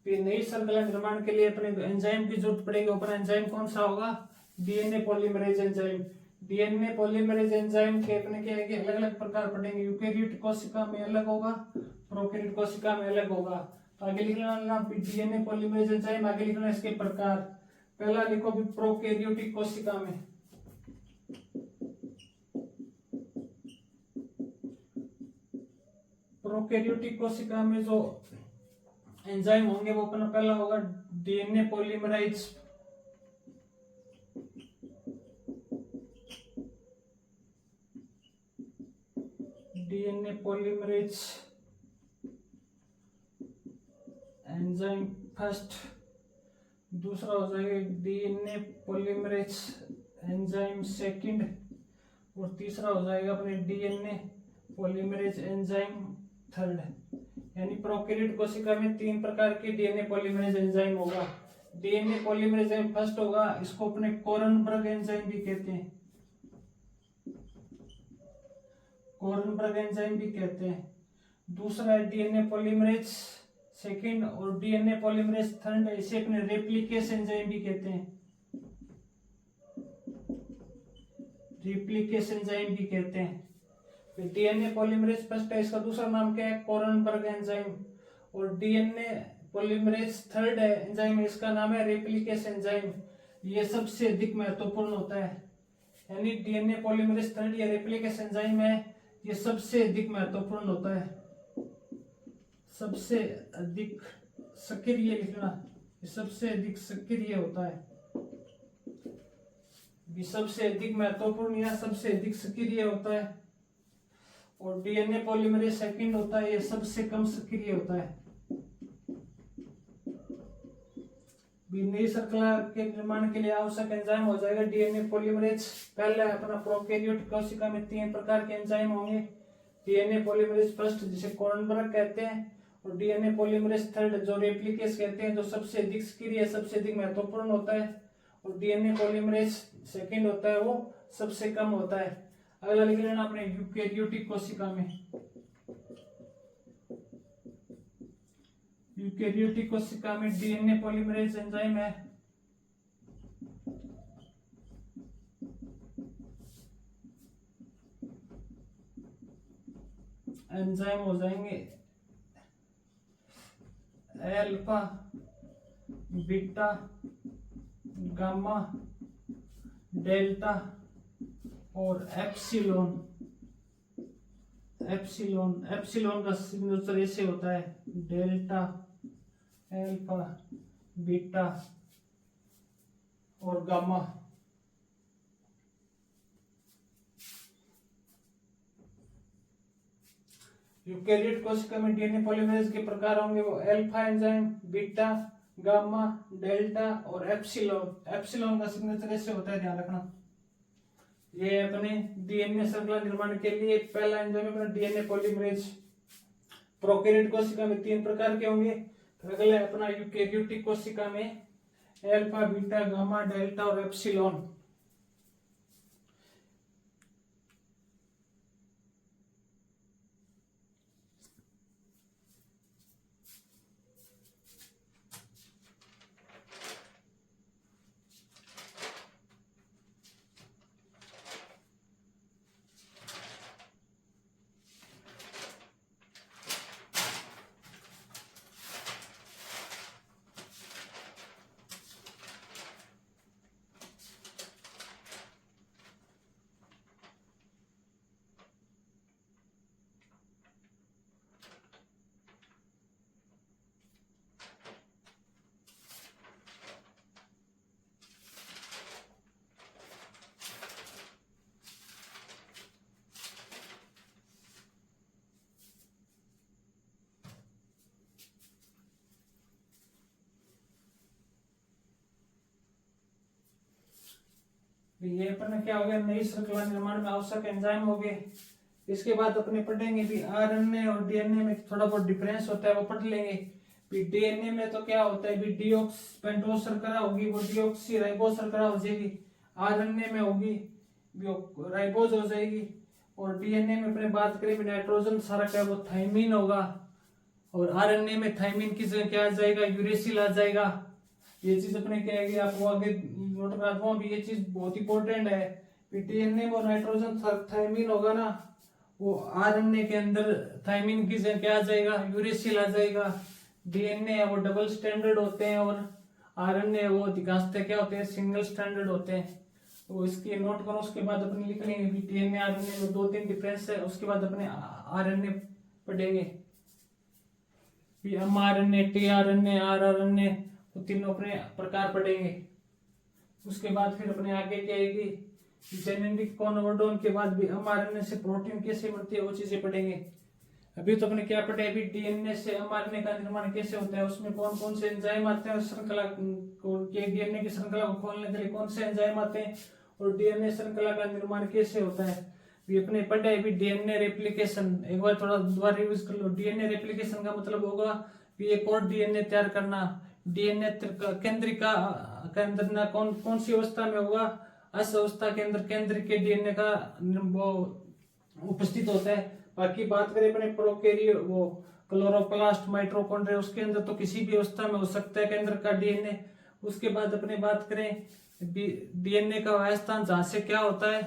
नई श्रृंखला निर्माण के लिए अपने एंजाइम की जरूरत पड़ेगी। अपना एंजाइम कौन सा होगा? DNA polymerase enzyme. DNA polymerase enzyme के अपने क्या है अलग अलग प्रकार पड़ेंगे। यूकेरियोटिक कोशिका में अलग होगा, प्रोकैरियोटिक कोशिका में अलग होगा। तो आगे लिखना डीएनए पॉलीमरेज एंजाइम, आगे लिखना इसके प्रकार। पहला लिखो भी प्रोकैरियोटिक कोशिका में। प्रोकैरियोटिक कोशिका में जो एंजाइम होंगे वो अपना पहला होगा DNA polymerise, DNA polymerase enzyme first. दूसरा हो जाएगा डीएनए पॉलीमरेज एंजाइम सेकंड। और तीसरा हो जाएगा अपने डीएनए पॉलीमरेज एंजाइम थर्ड। यानी प्रोकैरियोट कोशिका में 3 प्रकार के डीएनए पॉलीमरेज एंजाइम होगा। डीएनए पॉलीमरेज एंजाइम फर्स्ट होगा, इसको अपने कोरनबर्ग एंजाइम भी कहते हैं, कोरनबर्ग एंजाइम भी कहते हैं। दूसरा है डीएनए पॉलीमरेज सेकंड और डीएनए पॉलीमरेज थर्ड, इसे अपने रेप्लिकेस एंजाइम भी कहते हैं, रेप्लिकेस एंजाइम भी कहते हैं। फिर डीएनए पॉलीमरेज फर्स्ट है, इसका दूसरा नाम क्या है, कोरनबर्ग एंजाइम। और डीएनए पॉलीमरेज थर्ड है एंजाइम, इसका नाम है रेप्लिकेस एंजाइम। ये सबसे अधिक महत्वपूर्ण होता है, यानी डीएनए पॉलीमरेज थर्ड या रेप्लिकेस एंजाइम है, ये सबसे अधिक महत्वपूर्ण होता है, सबसे अधिक सक्रिय लिखना, ये सबसे अधिक सक्रिय होता है, ये सबसे अधिक महत्वपूर्ण या सबसे अधिक सक्रिय होता है। और डीएनए पॉलीमरेज सेकंड होता है, ये सबसे कम सक्रिय होता है। नई श्रृंखला के निर्माण के लिए आवश्यक एंजाइम हो जाएगा डीएनए पॉलीमरेज। पहला अपना प्रोकैरियोट कोशिका में 3 प्रकार के एंजाइम होंगे, डीएनए पॉलीमरेज फर्स्ट जिसे कोरनबर्ग कहते हैं, और डीएनए पॉलीमरेज थर्ड जो रेप्लिकेस कहते हैं, जो सबसे अधिक सक्रिय सबसे अधिक महत्वपूर्ण होता है। और डीएनए पॉलीमरेज सेकंड होता है, वो सबसे कम होता है। अगला लिख लेना अपने यूकेरियोटिक कोशिका में, यूकेरियोटिक कोशिका में डीएनए पॉलीमरेज एंजाइम है, एंजाइम हो जाएंगे अल्फा, बीटा, गामा, डेल्टा और एप्सिलॉन। एप्सिलॉन, एप्सिलॉन का सिग्नेचर ऐसे होता है, डेल्टा, अल्फा, बीटा और गामा। यूकेरियोट कोशिका में डीएनए पॉलीमरेज के प्रकार होंगे वो alpha enzyme, beta, gamma, delta और एप्सिलॉन। एप्सिलॉन का सिग्नेचर ऐसे होता है, ध्यान रखना। ये अपने डीएनए श्रृंखला निर्माण के लिए पहला एंजाइम अपना डीएनए पॉलीमरेज। प्रोकैरियोट कोशिका में 3 प्रकार के होंगे। अगला अपना यूकेरियोटिक कोशिका में अल्फा, बीटा, गामा, डेल्टा और एप्सिलॉन। ये अपने क्या हो गया, नई श्रृंखला निर्माण में आवश्यक एंजाइम हो गए। इसके बाद अपने पढ़ेंगे भी आरएनए और डीएनए में थोड़ा बहुत डिफरेंस होता है, वो पढ़ लेंगे। भी डीएनए में तो क्या होता है, भी डीऑक्स पेंटोज शर्करा होगी, वो डीऑक्सी राइबोज शर्करा हो जाएगी। आरएनए में होगी राइबोज हो जाएगी। और डीएनए में अपने बात करें नाइट्रोजन क्षारक है, वो थाइमिन होगा। और आरएनए में थाइमिन की जगह क्या आ जाएगा, यूरेसिल आ जाएगा। ये चीज अपने क्या है, आपको आगे नोट करा दूंगा भी, ये चीज बहुत इंपॉर्टेंट है। डीएनए में नाइट्रोजन थाइमिन होगा ना, वो आरएनए के अंदर थाइमिन की जगह क्या आ जाएगा, यूरेसिल आ जाएगा। डीएनए वो डबल स्टैंडर्ड होते हैं और आरएनए वो अधिकांशतः क्या होते हैं, सिंगल स्टैंडर्ड होते हैं। तो इसके नोट करो, उसके बाद अपने लिख लेंगे डीएनए आरएनए में 2-3 डिफरेंस है। उसके बाद अपने आरएनए पढ़ेंगे। mRNA, tRNA, rRNA, वो तीनों अपने प्रकार पढ़ेंगे। उसके बाद फिर अपने आगे क्या है कि जेनेटिक कोडोन के बाद भी mRNA से प्रोटीन कैसे बनती है वो चीजें पढ़ेंगे। अभी तो अपने क्या पढ़े, अभी डीएनए से mRNA का निर्माण कैसे होता है, उसमें कौन कौन से एंजाइम आते हैं, श्रृंखला को डीएनए की श्रृंखला को खोलने के लिए कौन से एंजाइम आते हैं, और डीएनए श्रृंखला का निर्माण कैसे होता है ये अपने पढ़े। अभी डीएनए रेप्लिकेशन एक बार थोड़ा दोबारा रिवाइज कर लो। डीएनए रेप्लिकेशन का मतलब होगा कि एक और डीएनए तैयार करना। डीएनए केंद्रिका के अंदर ना कौन कौन सी अवस्था में होगा, अस अवस्था के अंदर केंद्र के डीएनए का वो उपस्थित होता है। बाकी बात करें अपने प्रोकैरियोट वो क्लोरोप्लास्ट माइटोकॉन्ड्रिया उसके अंदर तो किसी भी अवस्था में हो सकता है केंद्र का डीएनए। उसके बाद अपने बात करें डीएनए का वह स्थान जहां से क्या होता है,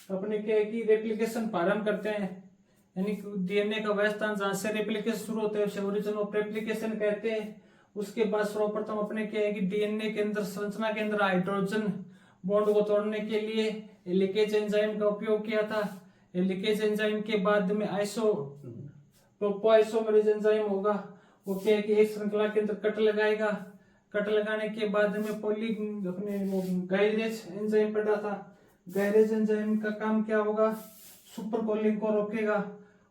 अपने क्या है कि रेप्लिकेशन प्रारंभ करते हैं, यानी कि डीएनए का वह स्थान जहां से रेप्लिकेशन शुरू होता है उसे ओरिजिन ऑफ रेप्लिकेशन कहते हैं। उसके बाद सर्वप्रथम अपने क्या है कि डीएनए के अंदर संरचना के अंदर हाइड्रोजन बॉन्ड को तोड़ने के लिए हेलिकेज एंजाइम का उपयोग किया था। हेलिकेज एंजाइम के बाद में टोपोआइसोमेरेज एंजाइम होगा, वो क्या है कि एक श्रृंखला के अंदर कट लगाएगा। कट लगाने के बाद में पॉली अपने वो गायरेज एंजाइम पड़ा था। गायरेज एंजाइम का काम क्या होगा, सुपर कोलिंग को रोकेगा।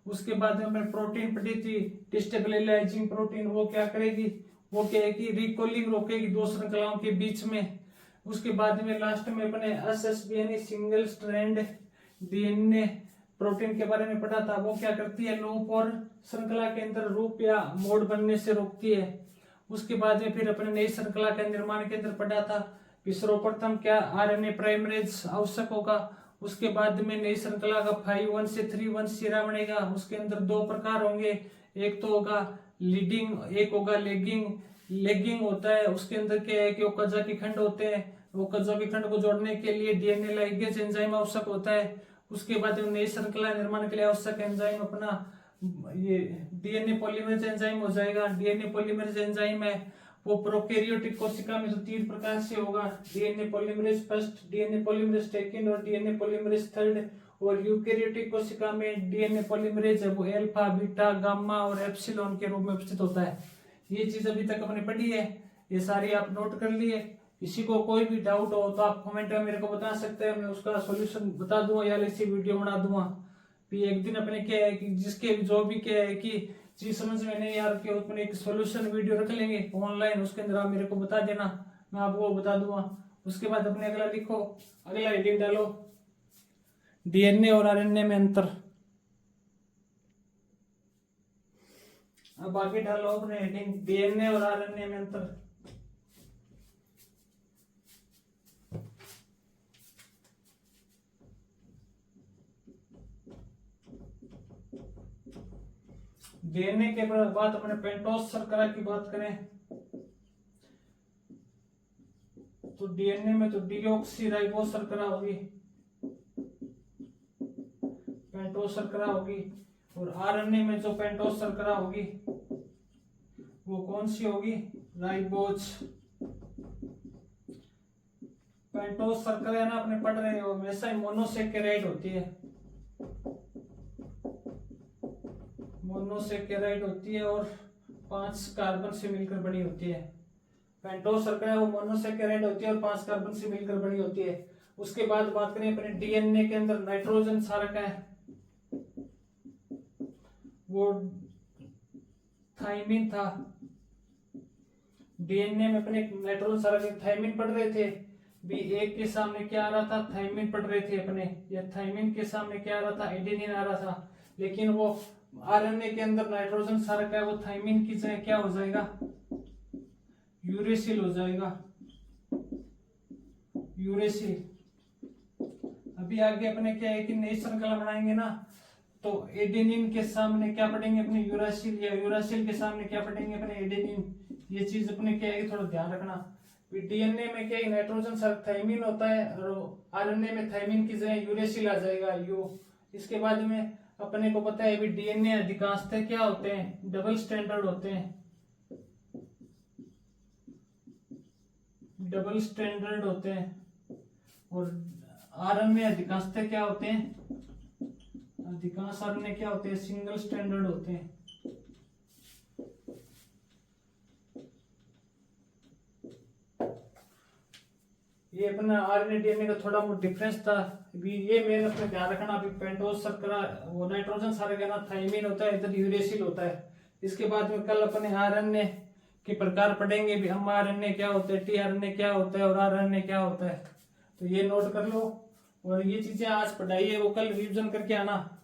उसके बाद में प्रोटीन पड़ी थी डिस्टेबलाइजिंग प्रोटीन, वो क्या करेगी, वो क्या है कि रिकॉलिंग रोकेगी दो श्रृंखलाओं के बीच में। उसके बाद में लास्ट में अपने एसएसबी यानी सिंगल स्ट्रैंड डीएनए प्रोटीन के बारे में पढ़ा था, वो क्या करती है, लूप और श्रृंखला के अंदर रूप या मोड बनने से रोकती है। उसके बाद में फिर अपने नई श्रृंखला के निर्माण के अंदर पढ़ा था कि सर्वप्रथम क्या आरएनए प्राइमरेज आवश्यक होगा। उसके बाद में नई श्रृंखला का 5 से 3 सिरा बनेगा। उसके अंदर दो प्रकार होंगे, एक तो होगा लीडिंग, एक होगा लेगिंग। लेगिंग होता है उसके अंदर क्या है कि ओकाजा की खंड होते हैं, ओकाजा की खंड को जोड़ने के लिए डीएनए लाइगेज एंजाइम आवश्यक होता है। उसके बाद नई श्रृंखला निर्माण के लिए आवश्यक एंजाइम अपना ये डीएनए पॉलीमरेज एंजाइम हो जाएगा। डीएनए पॉलीमरेज एंजाइम है वो प्रोकैरियोटिक कोशिका में तो 3 प्रकार से होगा, DNA polymerase first, DNA polymerase second और डीएनए पॉलीमरेज थर्ड। और यूकैरियोटिक कोशिका में डीएनए पॉलीमरेज है वो अल्फा, बीटा, गामा और एप्सिलॉन के रूप में उपस्थित होता है। ये चीज अभी तक अपने पढ़ी है, ये सारी आप नोट कर लिए। किसी को कोई भी डाउट हो तो आप कमेंट में मेरे को बता सकते हैं, मैं उसका सॉल्यूशन बता दूंगा या ऐसी वीडियो बना दूंगा। फिर एक दिन अपने क्या है कि जिसके जो भी क्या है कि चीज समझ में नहीं आ रही अपने एक सॉल्यूशन वीडियो रख लेंगे ऑनलाइन, उसके अंदर आप मेरे को बता देना, मैं आपको बता दूंगा। उसके बाद अपने अगला लिखो, अगला हेडिंग डालो डीएनए और आरएनए में अंतर। अब आगे डालो अपने हेडिंग डीएनए और आरएनए में अंतर। डीएनए के बाद अपने पेंटोस शर्करा की बात करें तो डीएनए में तो डीऑक्सीराइबोस शर्करा होगी, पेंटोस शर्करा होगी। और आरएनए में जो पेंटोस शर्करा होगी वो कौन सी होगी, राइबोज। पेंटोस शर्करा है ना अपने पढ़ रहे हो, हमेशा मोनोसेकेराइड होती है, मोनोसेकेराइड होती है और 5 कार्बन से मिलकर बनी होती है। पेंटोस शर्करा वो मोनोसेकेराइड होती है और 5 कार्बन से मिलकर बनी होती है। उसके बाद बात करें अपने डीएनए के अंदर नाइट्रोजन क्षारक है वो थाइमिन था। डीएनए में अपने नाइट्रोजन क्षारक थाइमिन पढ़ रहे थे, बी एक के सामने क्या आ रहा था, थाइमिन पढ़ रहे थे अपने, या थाइमिन के सामने क्या आ रहा था, एडेनिन आ रहा था। लेकिन वो आरएनए के अंदर नाइट्रोजन क्षारक है वो थाइमिन की जगह क्या हो जाएगा, यूरेसिल हो जाएगा, यूरेसिल। अभी आगे अपने क्या है कि नई श्रृंखला बनाएंगे ना तो एडेनिन के सामने क्या पढ़ेंगे अपने यूरासिल, या यूरासिल के सामने क्या पढ़ेंगे अपने एडेनिन। ये चीज अपने क्या है थोड़ा ध्यान रखना। डीएनए में क्या है नाइट्रोजन क्षारक थाइमिन होता है और आरएनए में थाइमिन की जगह यूरेसिल आ जाएगा, यू। इसके बाद में अपने को पता है अभी डीएनए अधिकांशतः क्या होते हैं, डबल स्टैंडर्ड होते हैं, डबल स्टैंडर्ड होते हैं। और आरएनए अधिकांशतः क्या होते हैं, अधिकांश आरएनए क्या होते हैं, सिंगल स्टैंडर्ड होते हैं। ये अपना आरएनए डीएनए का थोड़ा बहुत डिफरेंस था। अभी ये मेन अपने ध्यान रखना, अभी पेंटोस शर्करा वो नाइट्रोजन सारे का ना थाइमिन होता है, इधर यूरेसिल होता है। इसके बाद में कल अपने आरएनए के प्रकार पढ़ेंगे भी, हम आरएनए क्या होते हैं, टीआरएनए क्या होता है और आरएनए क्या होता है। तो ये नोट कर लो, और ये चीजें आज पढ़ाई है वो कल रिवीजन करके आना।